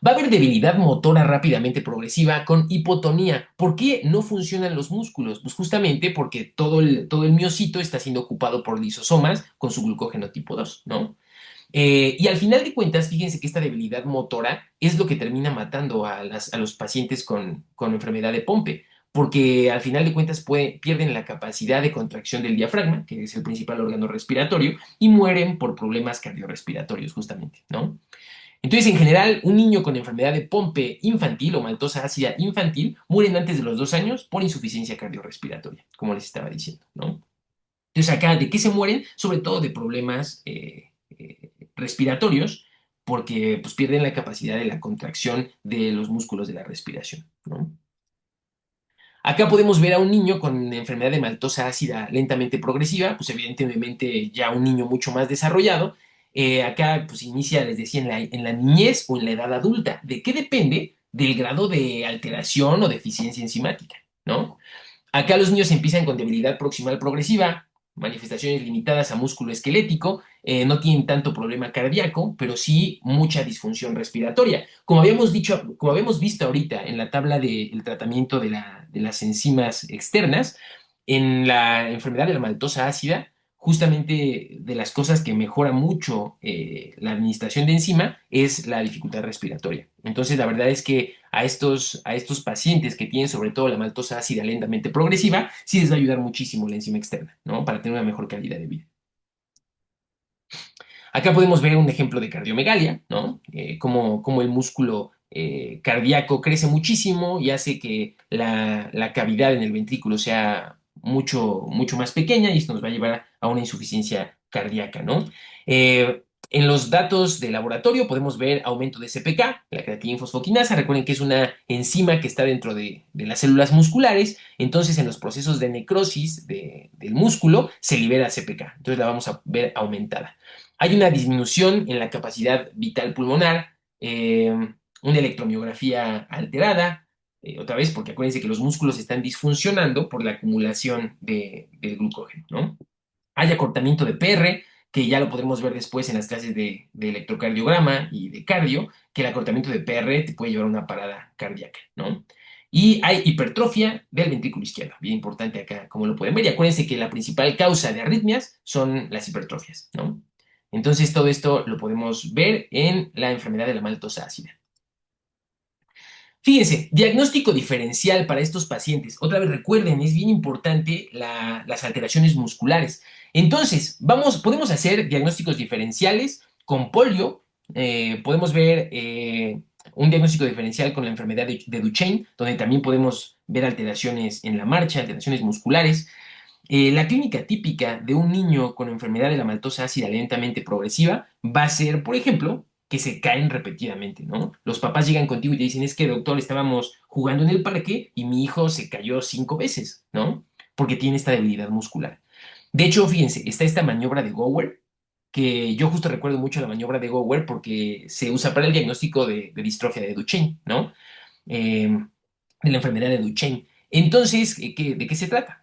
Va a haber debilidad motora rápidamente progresiva con hipotonía. ¿Por qué no funcionan los músculos? Pues justamente porque todo el miocito está siendo ocupado por lisosomas con su glucógeno tipo 2, ¿no? Y al final de cuentas, fíjense que esta debilidad motora es lo que termina matando a los pacientes con enfermedad de Pompe, porque al final de cuentas pierden la capacidad de contracción del diafragma, que es el principal órgano respiratorio, y mueren por problemas cardiorrespiratorios, justamente, ¿no? Entonces, en general, un niño con enfermedad de Pompe infantil o maltosa ácida infantil mueren antes de los 2 años por insuficiencia cardiorrespiratoria, como les estaba diciendo, ¿no? Entonces, acá, ¿de qué se mueren? Sobre todo de problemas respiratorios, porque pues, pierden la capacidad de la contracción de los músculos de la respiración, ¿no? Acá podemos ver a un niño con enfermedad de maltosa ácida lentamente progresiva, pues evidentemente ya un niño mucho más desarrollado. Acá pues inicia, les decía, en la niñez o en la edad adulta. ¿De qué depende? Del grado de alteración o deficiencia enzimática, ¿no? Acá los niños empiezan con debilidad proximal progresiva, manifestaciones limitadas a músculo esquelético, no tienen tanto problema cardíaco, pero sí mucha disfunción respiratoria. Como habíamos dicho, como habíamos visto ahorita en la tabla del tratamiento de las enzimas externas, en la enfermedad de la maltosa ácida, justamente de las cosas que mejora mucho la administración de enzima es la dificultad respiratoria. Entonces, la verdad es que a estos pacientes que tienen sobre todo la maltosa ácida lentamente progresiva, sí les va a ayudar muchísimo la enzima externa, ¿no? Para tener una mejor calidad de vida. Acá podemos ver un ejemplo de cardiomegalia, ¿no? Cómo el músculo cardíaco crece muchísimo y hace que la cavidad en el ventrículo sea mucho, mucho más pequeña y esto nos va a llevar a una insuficiencia cardíaca, ¿no? En los datos de laboratorio podemos ver aumento de CPK, la creatinina fosfoquinasa. Recuerden que es una enzima que está dentro de las células musculares. Entonces, en los procesos de necrosis del músculo se libera CPK. Entonces, la vamos a ver aumentada. Hay una disminución en la capacidad vital pulmonar, una electromiografía alterada, otra vez porque acuérdense que los músculos están disfuncionando por la acumulación del glucógeno, ¿no? Hay acortamiento de PR, que ya lo podremos ver después en las clases de electrocardiograma y de cardio, que el acortamiento de PR te puede llevar a una parada cardíaca, ¿no? Y hay hipertrofia del ventrículo izquierdo, bien importante acá, como lo pueden ver. Y acuérdense que la principal causa de arritmias son las hipertrofias, ¿no? Entonces, todo esto lo podemos ver en la enfermedad de la maltosa ácida. Fíjense, diagnóstico diferencial para estos pacientes. Otra vez recuerden, es bien importante las alteraciones musculares. Entonces, podemos hacer diagnósticos diferenciales con polio. Podemos ver un diagnóstico diferencial con la enfermedad de Duchenne, donde también podemos ver alteraciones en la marcha, alteraciones musculares. La clínica típica de un niño con enfermedad de la maltosa ácida lentamente progresiva va a ser, por ejemplo, que se caen repetidamente, ¿no? Los papás llegan contigo y te dicen, es que doctor, estábamos jugando en el parque y mi hijo se cayó 5 veces, ¿no? Porque tiene esta debilidad muscular. De hecho, fíjense, está esta maniobra de Gower, que yo justo recuerdo mucho la maniobra de Gower porque se usa para el diagnóstico de distrofia de Duchenne, ¿no? Eh, de la enfermedad de Duchenne. Entonces, ¿de qué se trata?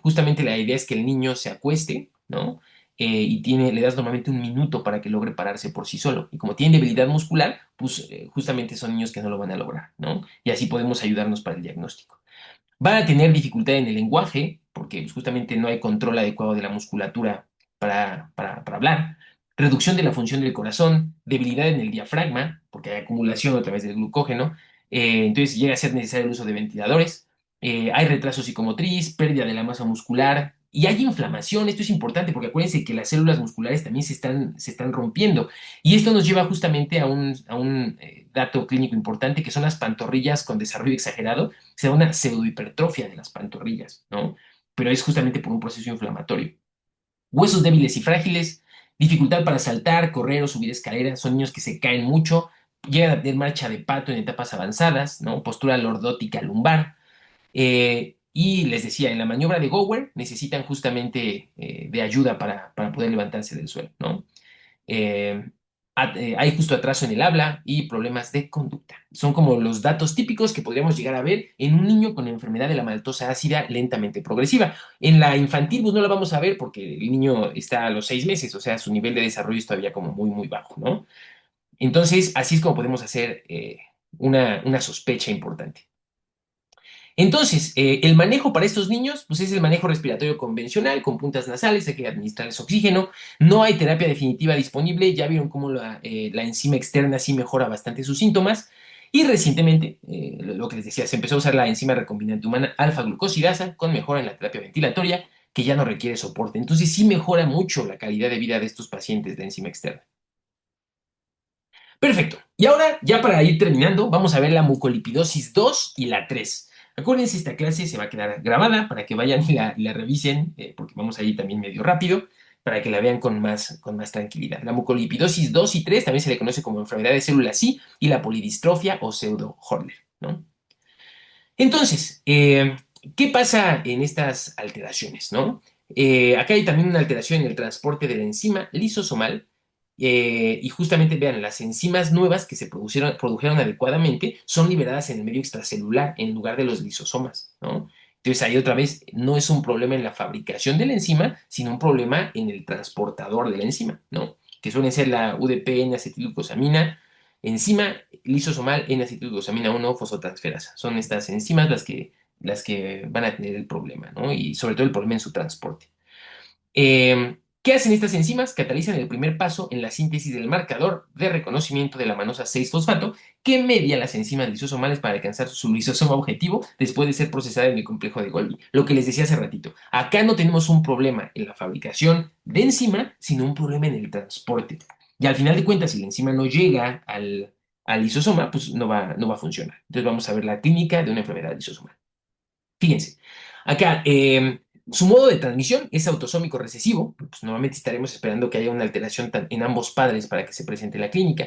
Justamente la idea es que el niño se acueste, ¿no? Y le das normalmente un minuto para que logre pararse por sí solo. Y como tiene debilidad muscular, pues justamente son niños que no lo van a lograr, ¿no? Y así podemos ayudarnos para el diagnóstico. Van a tener dificultad en el lenguaje, porque pues, justamente no hay control adecuado de la musculatura para hablar. Reducción de la función del corazón, debilidad en el diafragma, porque hay acumulación a través del glucógeno. Entonces llega a ser necesario el uso de ventiladores. Hay retraso psicomotriz, pérdida de la masa muscular y hay inflamación. Esto es importante porque acuérdense que las células musculares también se están rompiendo. Y esto nos lleva justamente a un dato clínico importante, que son las pantorrillas con desarrollo exagerado. Se da una pseudohipertrofia de las pantorrillas, ¿no? Pero es justamente por un proceso inflamatorio. Huesos débiles y frágiles, dificultad para saltar, correr o subir escaleras, son niños que se caen mucho, llegan a tener marcha de pato en etapas avanzadas, ¿no? Postura lordótica lumbar. Y les decía, en la maniobra de Gower necesitan justamente de ayuda para poder levantarse del suelo, ¿no? eh, Hay justo atraso en el habla y problemas de conducta. Son como los datos típicos que podríamos llegar a ver en un niño con enfermedad de la maltosa ácida lentamente progresiva. En la infantil, pues no la vamos a ver porque el niño está a los 6 meses, o sea, su nivel de desarrollo es todavía como muy, muy bajo, ¿no? Entonces, así es como podemos hacer una sospecha importante. Entonces, el manejo para estos niños, pues es el manejo respiratorio convencional, con puntas nasales, hay que administrarles oxígeno, no hay terapia definitiva disponible, ya vieron cómo la enzima externa sí mejora bastante sus síntomas, y recientemente, lo que les decía, se empezó a usar la enzima recombinante humana alfa-glucosidasa con mejora en la terapia ventilatoria, que ya no requiere soporte. Entonces sí mejora mucho la calidad de vida de estos pacientes de enzima externa. Perfecto. Y ahora, ya para ir terminando, vamos a ver la mucolipidosis 2 y la 3. Acuérdense, esta clase se va a quedar grabada para que vayan y la revisen, porque vamos a ir también medio rápido, para que la vean con más tranquilidad. La mucolipidosis 2 y 3 también se le conoce como enfermedad de células I y la polidistrofia o pseudo-Horner, ¿no? Entonces, ¿qué pasa en estas alteraciones, no? Acá hay también una alteración en el transporte de la enzima lisosomal, y justamente vean, las enzimas nuevas que se produjeron adecuadamente son liberadas en el medio extracelular en lugar de los lisosomas, ¿no? Entonces ahí otra vez no es un problema en la fabricación de la enzima, sino un problema en el transportador de la enzima, ¿no? Que suelen ser la UDP N-acetilglucosamina, enzima lisosomal N-acetilglucosamina 1 fosfotransferasa. Son estas enzimas las que van a tener el problema, ¿no? Y sobre todo el problema en su transporte. ¿Qué hacen estas enzimas? Catalizan el primer paso en la síntesis del marcador de reconocimiento de la manosa 6-fosfato, que media las enzimas lisosomales para alcanzar su lisosoma objetivo después de ser procesada en el complejo de Golgi. Lo que les decía hace ratito. Acá no tenemos un problema en la fabricación de enzima, sino un problema en el transporte. Y al final de cuentas, si la enzima no llega al lisosoma, pues no va a funcionar. Entonces vamos a ver la clínica de una enfermedad lisosomal. Fíjense, acá su modo de transmisión es autosómico recesivo, pues normalmente estaremos esperando que haya una alteración en ambos padres para que se presente la clínica.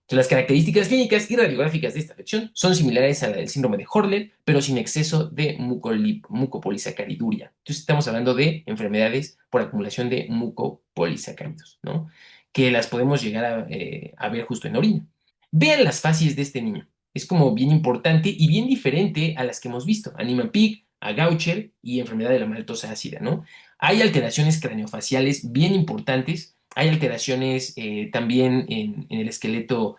Entonces, las características clínicas y radiográficas de esta afección son similares a la del síndrome de Horler, pero sin exceso de mucopolisacariduria. Entonces, estamos hablando de enfermedades por acumulación de mucopolisacáridos, ¿no? Que las podemos llegar a ver justo en la orina. Vean las facies de este niño. Es como bien importante y bien diferente a las que hemos visto, a Niemann-Pick, a Gaucher y enfermedad de la maltosa ácida, ¿no? Hay alteraciones craneofaciales bien importantes, hay alteraciones también en el esqueleto,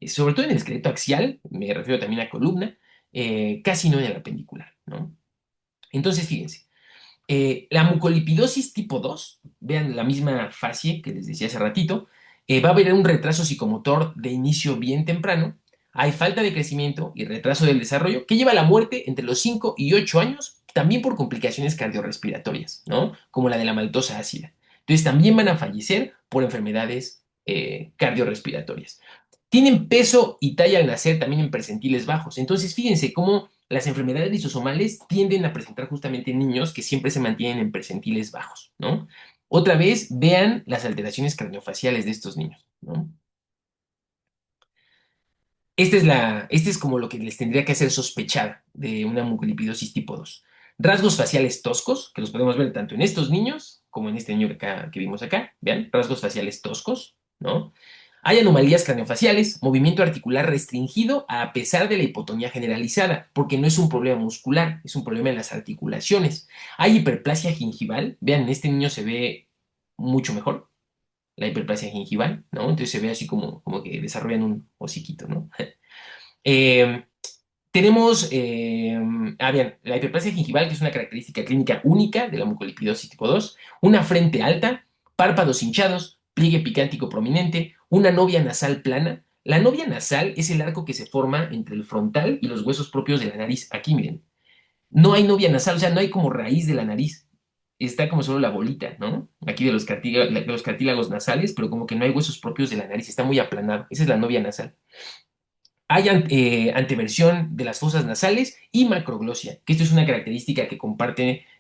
sobre todo en el esqueleto axial, me refiero también a columna, casi no en el apendicular, ¿no? Entonces, fíjense, la mucolipidosis tipo 2, vean la misma facie que les decía hace ratito, va a haber un retraso psicomotor de inicio bien temprano, hay falta de crecimiento y retraso del desarrollo que lleva a la muerte entre los 5 y 8 años, también por complicaciones cardiorrespiratorias, ¿no? Como la de la maltosa ácida. Entonces también van a fallecer por enfermedades cardiorrespiratorias. Tienen peso y talla al nacer también en percentiles bajos. Entonces, fíjense cómo las enfermedades lisosomales tienden a presentar justamente en niños que siempre se mantienen en percentiles bajos, ¿no? Otra vez, vean las alteraciones craneofaciales de estos niños, ¿no? Este es como lo que les tendría que hacer sospechar de una mucolipidosis tipo 2. Rasgos faciales toscos, que los podemos ver tanto en estos niños como en este niño que vimos acá. Vean, rasgos faciales toscos, ¿no? Hay anomalías craneofaciales, movimiento articular restringido a pesar de la hipotonía generalizada, porque no es un problema muscular, es un problema en las articulaciones. Hay hiperplasia gingival, vean, en este niño se ve mucho mejor la hiperplasia gingival, ¿no? Entonces se ve así como que desarrollan un hociquito, ¿no? Eh, tenemos, bien, la hiperplasia gingival, que es una característica clínica única de la mucolipidosis tipo 2, una frente alta, párpados hinchados, pliegue picántico prominente, una novia nasal plana. La novia nasal es el arco que se forma entre el frontal y los huesos propios de la nariz. Aquí, miren, no hay novia nasal, o sea, no hay como raíz de la nariz. Está como solo la bolita, ¿no? Aquí de los cartílagos nasales, pero como que no hay huesos propios de la nariz, está muy aplanado. Esa es la novia nasal. Hay anteversión de las fosas nasales y macroglosia, que esto es una característica que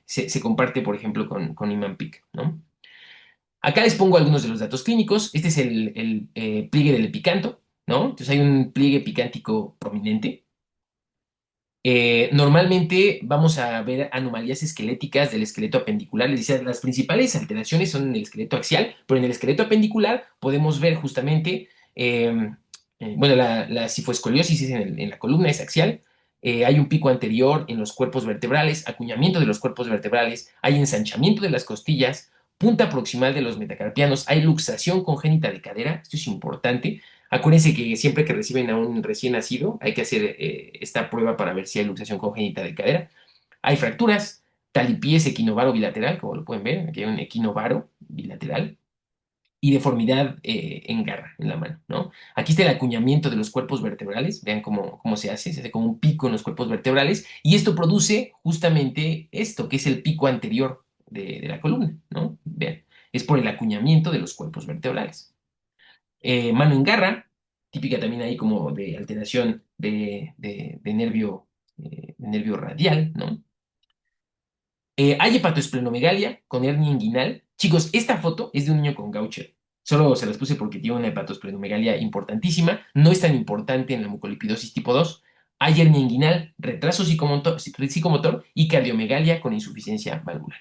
se comparte, por ejemplo, con Niemann-Pick, ¿no? Acá les pongo algunos de los datos clínicos. Este es el pliegue del epicanto, ¿no? Entonces hay un pliegue picántico prominente. Normalmente vamos a ver anomalías esqueléticas del esqueleto apendicular. Les decía, las principales alteraciones son en el esqueleto axial, pero en el esqueleto apendicular podemos ver justamente, bueno, la cifoescoliosis es en la columna, es axial. Hay un pico anterior en los cuerpos vertebrales, acuñamiento de los cuerpos vertebrales, hay ensanchamiento de las costillas, punta proximal de los metacarpianos, hay luxación congénita de cadera, esto es importante. Acuérdense que siempre que reciben a un recién nacido hay que hacer esta prueba para ver si hay luxación congénita de cadera. Hay fracturas, talipies equinovaro bilateral, como lo pueden ver, aquí hay un equinovaro bilateral, y deformidad en garra, en la mano, ¿no? Aquí está el acuñamiento de los cuerpos vertebrales, vean cómo se hace como un pico en los cuerpos vertebrales, y esto produce justamente esto, que es el pico anterior de la columna, ¿no? Vean, es por el acuñamiento de los cuerpos vertebrales. Mano en garra, típica también ahí como de alteración de nervio radial, ¿no? Hay hepatosplenomegalia con hernia inguinal. Chicos, esta foto es de un niño con Gaucher. Solo se las puse porque tiene una hepatosplenomegalia importantísima. No es tan importante en la mucolipidosis tipo 2. Hay hernia inguinal, retraso psicomotor y cardiomegalia con insuficiencia valvular.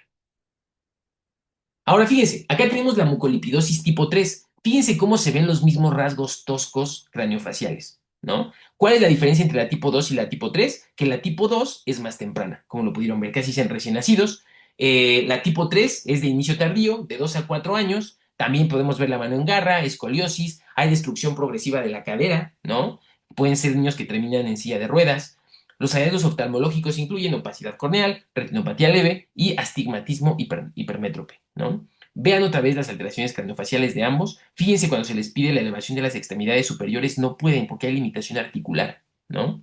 Ahora fíjense, acá tenemos la mucolipidosis tipo 3. Fíjense cómo se ven los mismos rasgos toscos craneofaciales, ¿no? ¿Cuál es la diferencia entre la tipo 2 y la tipo 3? Que la tipo 2 es más temprana, como lo pudieron ver, casi en recién nacidos. La tipo 3 es de inicio tardío, de 2 a 4 años. También podemos ver la mano en garra, escoliosis, hay destrucción progresiva de la cadera, ¿no? Pueden ser niños que terminan en silla de ruedas. Los hallazgos oftalmológicos incluyen opacidad corneal, retinopatía leve y astigmatismo hipermétrope, ¿no? Vean otra vez las alteraciones craneofaciales de ambos. Fíjense cuando se les pide la elevación de las extremidades superiores, no pueden porque hay limitación articular, ¿no?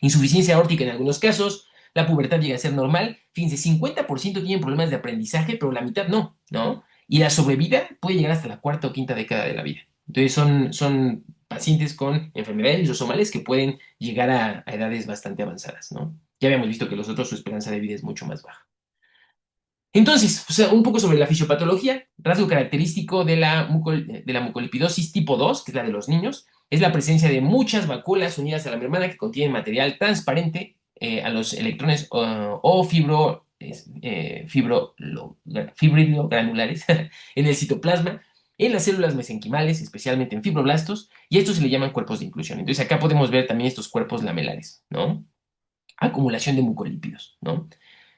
Insuficiencia aórtica en algunos casos, la pubertad llega a ser normal. Fíjense, 50% tienen problemas de aprendizaje, pero la mitad no, ¿no? Y la sobrevida puede llegar hasta la cuarta o quinta década de la vida. Entonces son pacientes con enfermedades lisosomales que pueden llegar a edades bastante avanzadas, ¿no? Ya habíamos visto que los otros su esperanza de vida es mucho más baja. Entonces, o sea, un poco sobre la fisiopatología, rasgo característico de la mucolipidosis tipo 2, que es la de los niños, es la presencia de muchas vacuolas unidas a la membrana que contienen material transparente a los electrones o fibrilogranulares en el citoplasma, en las células mesenquimales, especialmente en fibroblastos, y estos se le llaman cuerpos de inclusión. Entonces acá podemos ver también estos cuerpos lamelares, ¿no? Acumulación de mucolípidos, ¿no?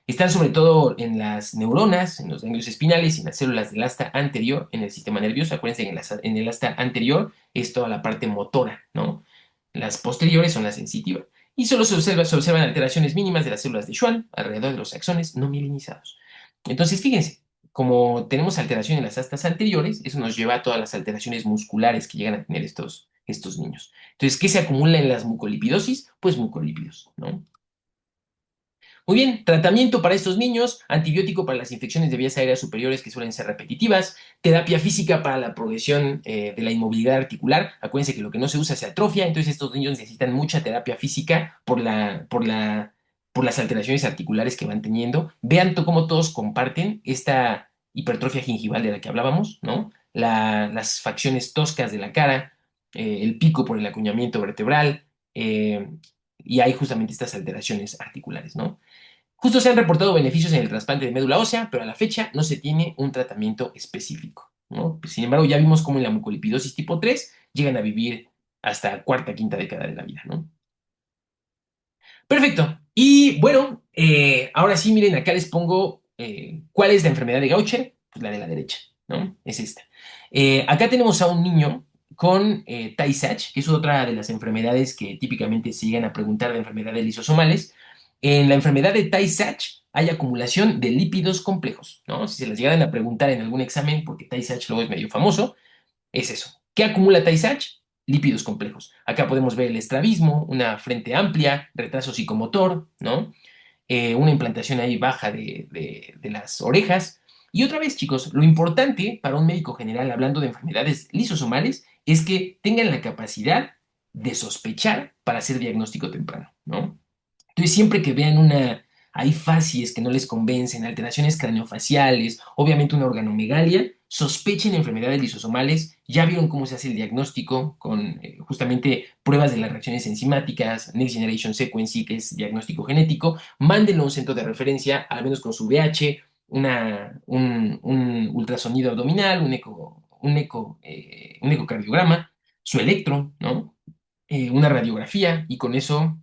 Están sobre todo en las neuronas, en los ganglios espinales y en las células del asta anterior en el sistema nervioso. Acuérdense que en el asta anterior es toda la parte motora, ¿no? Las posteriores son la sensitiva. Y solo se observan alteraciones mínimas de las células de Schwann alrededor de los axones no mielinizados. Entonces, fíjense, como tenemos alteración en las astas anteriores, eso nos lleva a todas las alteraciones musculares que llegan a tener estos niños. Entonces, ¿qué se acumula en las mucolipidosis? Pues mucolípidos, ¿no? Muy bien, tratamiento para estos niños, antibiótico para las infecciones de vías aéreas superiores que suelen ser repetitivas, terapia física para la progresión de la inmovilidad articular. Acuérdense que lo que no se usa se atrofia, entonces estos niños necesitan mucha terapia física por las alteraciones articulares que van teniendo. Vean cómo todos comparten esta hipertrofia gingival de la que hablábamos, ¿no? Las facciones toscas de la cara, el pico por el acuñamiento vertebral, y hay justamente estas alteraciones articulares, ¿no? Justo se han reportado beneficios en el trasplante de médula ósea, pero a la fecha no se tiene un tratamiento específico. ¿no? Pues, sin embargo, ya vimos cómo en la mucolipidosis tipo 3 llegan a vivir hasta cuarta, quinta década de la vida, ¿no? Perfecto. Y bueno, ahora sí, miren, acá les pongo cuál es la enfermedad de Gaucher, pues la de la derecha, ¿no? Es esta. Acá tenemos a un niño con Tay-Sachs, que es otra de las enfermedades que típicamente se llegan a preguntar de enfermedades lisosomales. En la enfermedad de Tay-Sachs hay acumulación de lípidos complejos, ¿no? Si se las llegan a preguntar en algún examen, porque Tay-Sachs luego es medio famoso, es eso. ¿Qué acumula Tay-Sachs? Lípidos complejos. Acá podemos ver el estrabismo, una frente amplia, retraso psicomotor, ¿no? Una implantación ahí baja de las orejas. Y otra vez, chicos, lo importante para un médico general hablando de enfermedades lisosomales es que tengan la capacidad de sospechar para hacer diagnóstico temprano, ¿no? Entonces, siempre que vean hay facies que no les convencen, alteraciones craneofaciales, obviamente una organomegalia, sospechen enfermedades lisosomales, ya vieron cómo se hace el diagnóstico con justamente pruebas de las reacciones enzimáticas, Next Generation Sequencing, que es diagnóstico genético, mándenlo a un centro de referencia, al menos con su VH, un ultrasonido abdominal, un ecocardiograma, su electro, ¿no? Una radiografía, y con eso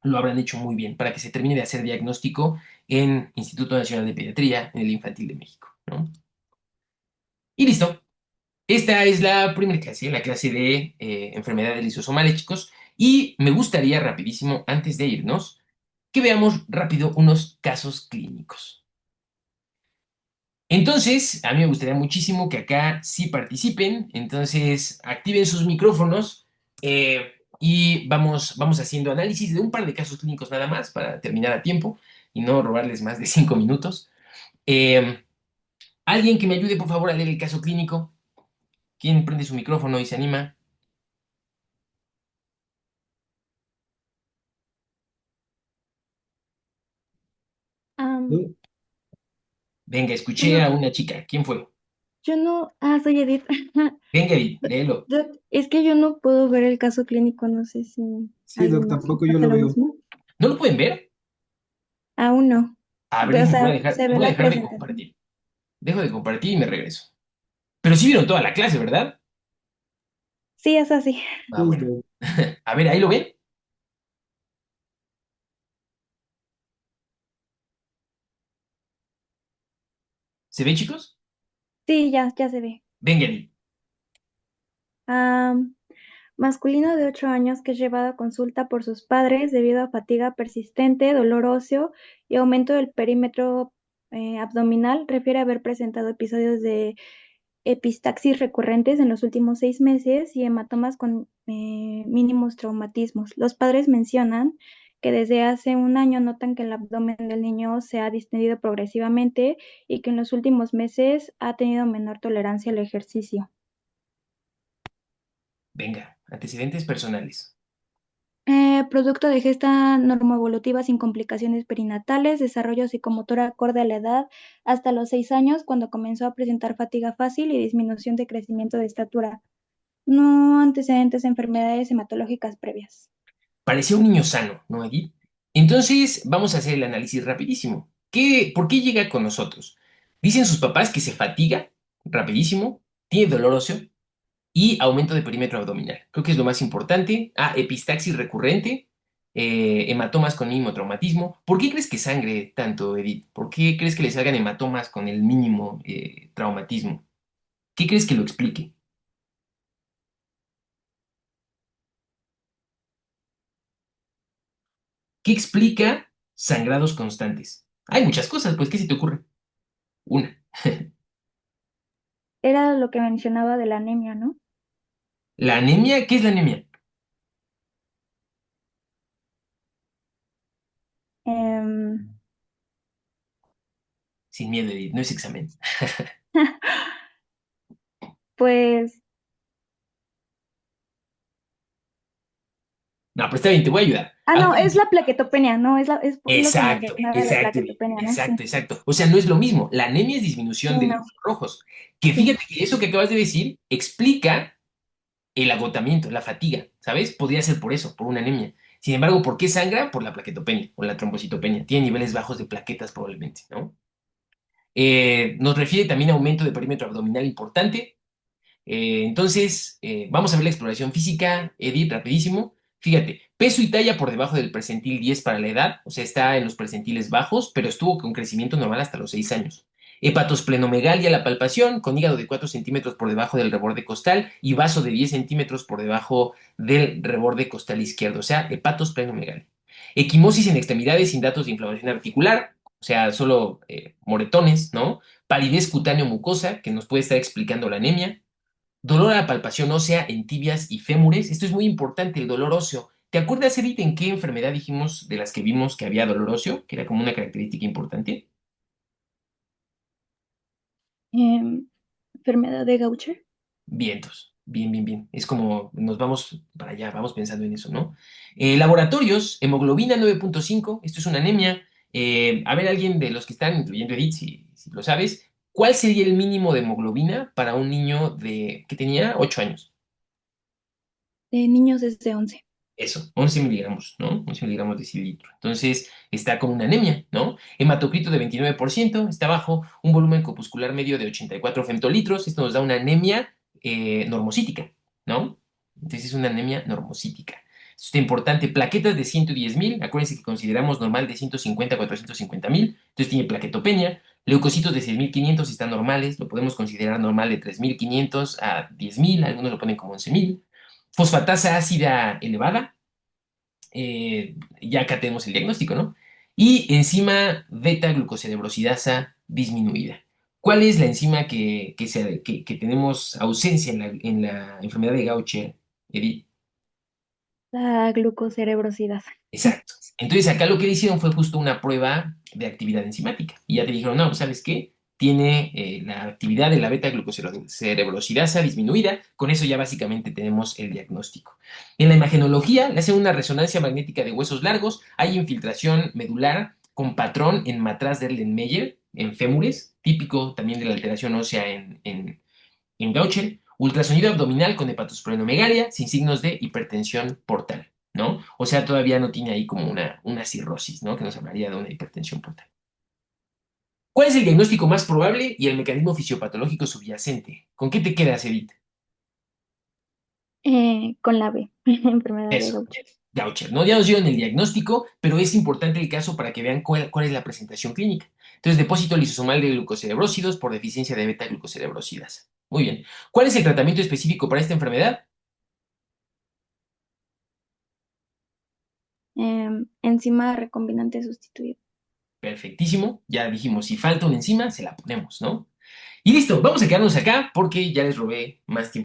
lo habrán hecho muy bien para que se termine de hacer diagnóstico en Instituto Nacional de Pediatría, en el Infantil de México, ¿no? Y listo. Esta es la primera clase, la clase de enfermedades lisosomales, chicos. Y me gustaría rapidísimo, antes de irnos, que veamos rápido unos casos clínicos. Entonces, a mí me gustaría muchísimo que acá sí participen. Entonces, activen sus micrófonos y vamos haciendo análisis de un par de casos clínicos nada más para terminar a tiempo y no robarles más de 5 minutos. Eh, ¿Alguien que me ayude, por favor, a leer el caso clínico? ¿Quién prende su micrófono y se anima? Am, Sí. Venga, escuché bueno, a una chica. ¿Quién fue? yo no, soy Edith. Venga, Edith, léelo. Es que yo no puedo ver el caso clínico, no sé si Sí, Doc, alguien más tampoco yo hace lo lo veo. mismo. ¿No lo pueden ver? Aún no. A ver, O déjenme, sea, se ve voy a la dejar de presentación. compartir. Dejo de compartir y me regreso. Pero sí vieron toda la clase, ¿verdad? Sí, es así. Ah, Sí, bueno. Doc. A ver, ¿ahí lo ven? ¿Se ve, chicos? Sí, ya se ve. Venga, Edith. Am, Masculino de 8 años que es llevado a consulta por sus padres debido a fatiga persistente, dolor óseo y aumento del perímetro abdominal, refiere haber presentado episodios de epistaxis recurrentes en los últimos 6 meses y hematomas con mínimos traumatismos. Los padres mencionan que desde hace un año notan que el abdomen del niño se ha distendido progresivamente y que en los últimos meses ha tenido menor tolerancia al ejercicio. Venga, antecedentes personales. Producto de gesta normoevolutiva sin complicaciones perinatales, desarrollo psicomotor acorde a la edad hasta los 6 años, cuando comenzó a presentar fatiga fácil y disminución de crecimiento de estatura. No antecedentes de enfermedades hematológicas previas. Parecía un niño sano, ¿no, Edith? Entonces, vamos a hacer el análisis rapidísimo. ¿Por qué llega con nosotros? Dicen sus papás que se fatiga rapidísimo, tiene dolor óseo y aumento de perímetro abdominal. Creo que es lo más importante. Ah, epistaxis recurrente, hematomas con mínimo traumatismo. ¿Por qué crees que sangre tanto, Edith? ¿Por qué crees que le salgan hematomas con el mínimo traumatismo? ¿Qué crees que lo explique? ¿Qué explica sangrados constantes? Hay muchas cosas, pues, ¿qué se te ocurre? Una. Era lo que mencionaba de la anemia, ¿no? ¿La anemia? ¿Qué es la anemia? Em, Sin miedo, Edith, no es examen. pues, No, pero está bien, te voy a ayudar. no, es Acuérdense. la plaquetopenia, no, es lo que Exacto, mencionaba de la exacto, Edith, plaquetopenia, ¿no? Sí, exacto, exacto. O sea, no es lo mismo. La anemia es sí, disminución de no, glóbulos rojos. Que sí. fíjate que eso que acabas de decir explica el agotamiento, la fatiga, ¿sabes? Podría ser por eso, por una anemia. Sin embargo, ¿por qué sangra? Por la plaquetopenia o la trombocitopenia. Tiene niveles bajos de plaquetas probablemente, ¿no? Nos refiere también a aumento de perímetro abdominal importante. Vamos a ver la exploración física, Edith, rapidísimo. Fíjate, peso y talla por debajo del percentil 10 para la edad, o sea, está en los percentiles bajos, pero estuvo con crecimiento normal hasta los 6 años. Hepatosplenomegalia a la palpación, con hígado de 4 centímetros por debajo del reborde costal y vaso de 10 centímetros por debajo del reborde costal izquierdo, o sea, hepatosplenomegalia. Equimosis en extremidades sin datos de inflamación articular, o sea, solo moretones, ¿no? Palidez cutáneo mucosa, que nos puede estar explicando la anemia. Dolor a la palpación ósea en tibias y fémures. Esto es muy importante, el dolor óseo. ¿Te acuerdas, Edith, en qué enfermedad dijimos de las que vimos que había dolor óseo? Que era como una característica importante. Em, Enfermedad de Gaucher. Vientos. Bien, bien, bien. Es como nos vamos para allá, vamos pensando en eso, ¿no? Laboratorios, hemoglobina 9,5. Esto es una anemia. A ver, alguien de los que están, incluyendo Edith, si lo sabes, ¿cuál sería el mínimo de hemoglobina para un niño que tenía 8 años? De niños desde 11. Eso, 11 miligramos, ¿no? 11 miligramos de cilitro. Entonces, está con una anemia, ¿no? Hematocrito de 29%, está bajo, un volumen corpuscular medio de 84 femtolitros. Esto nos da una anemia normocítica, ¿no? Entonces, es una anemia normocítica. Esto es importante. Plaquetas de 110,000, acuérdense que consideramos normal de 150 a 450,000. Entonces, tiene plaquetopenia. Leucocitos de 6,500 están normales, lo podemos considerar normal de 3,500 a 10,000, algunos lo ponen como 11,000. Fosfatasa ácida elevada, ya acá tenemos el diagnóstico, ¿no? Y enzima beta-glucocerebrosidasa disminuida. ¿Cuál es la enzima que tenemos ausencia en la enfermedad de Gaucher, Edith? La glucocerebrosidad. Exacto. Entonces acá lo que le hicieron fue justo una prueba de actividad enzimática. Y ya te dijeron, no, ¿sabes qué? Tiene la actividad de la beta-glucocerebrosidasa disminuida. Con eso ya básicamente tenemos el diagnóstico. En la imagenología le hacen una resonancia magnética de huesos largos. Hay infiltración medular con patrón en matraz de Erlenmeyer, en fémures, típico también de la alteración ósea en Gaucher, ultrasonido abdominal con hepatosplenomegalia sin signos de hipertensión portal, ¿no? O sea, todavía no tiene ahí como una cirrosis, ¿no? Que nos hablaría de una hipertensión portal. ¿Cuál es el diagnóstico más probable y el mecanismo fisiopatológico subyacente? ¿Con qué te quedas, Edith? Con la B. Enfermedad de Eso, Gaucher. Gaucher, ¿no? Ya nos dieron el diagnóstico, pero es importante el caso para que vean cuál es la presentación clínica. Entonces, depósito lisosomal de glucocerebrósidos por deficiencia de beta-glucocerebrosidasa. Muy bien. ¿Cuál es el tratamiento específico para esta enfermedad? Enzima recombinante sustituido. Perfectísimo. Ya dijimos, si falta una enzima, se la ponemos, ¿no? Y listo, vamos a quedarnos acá porque ya les robé más tiempo.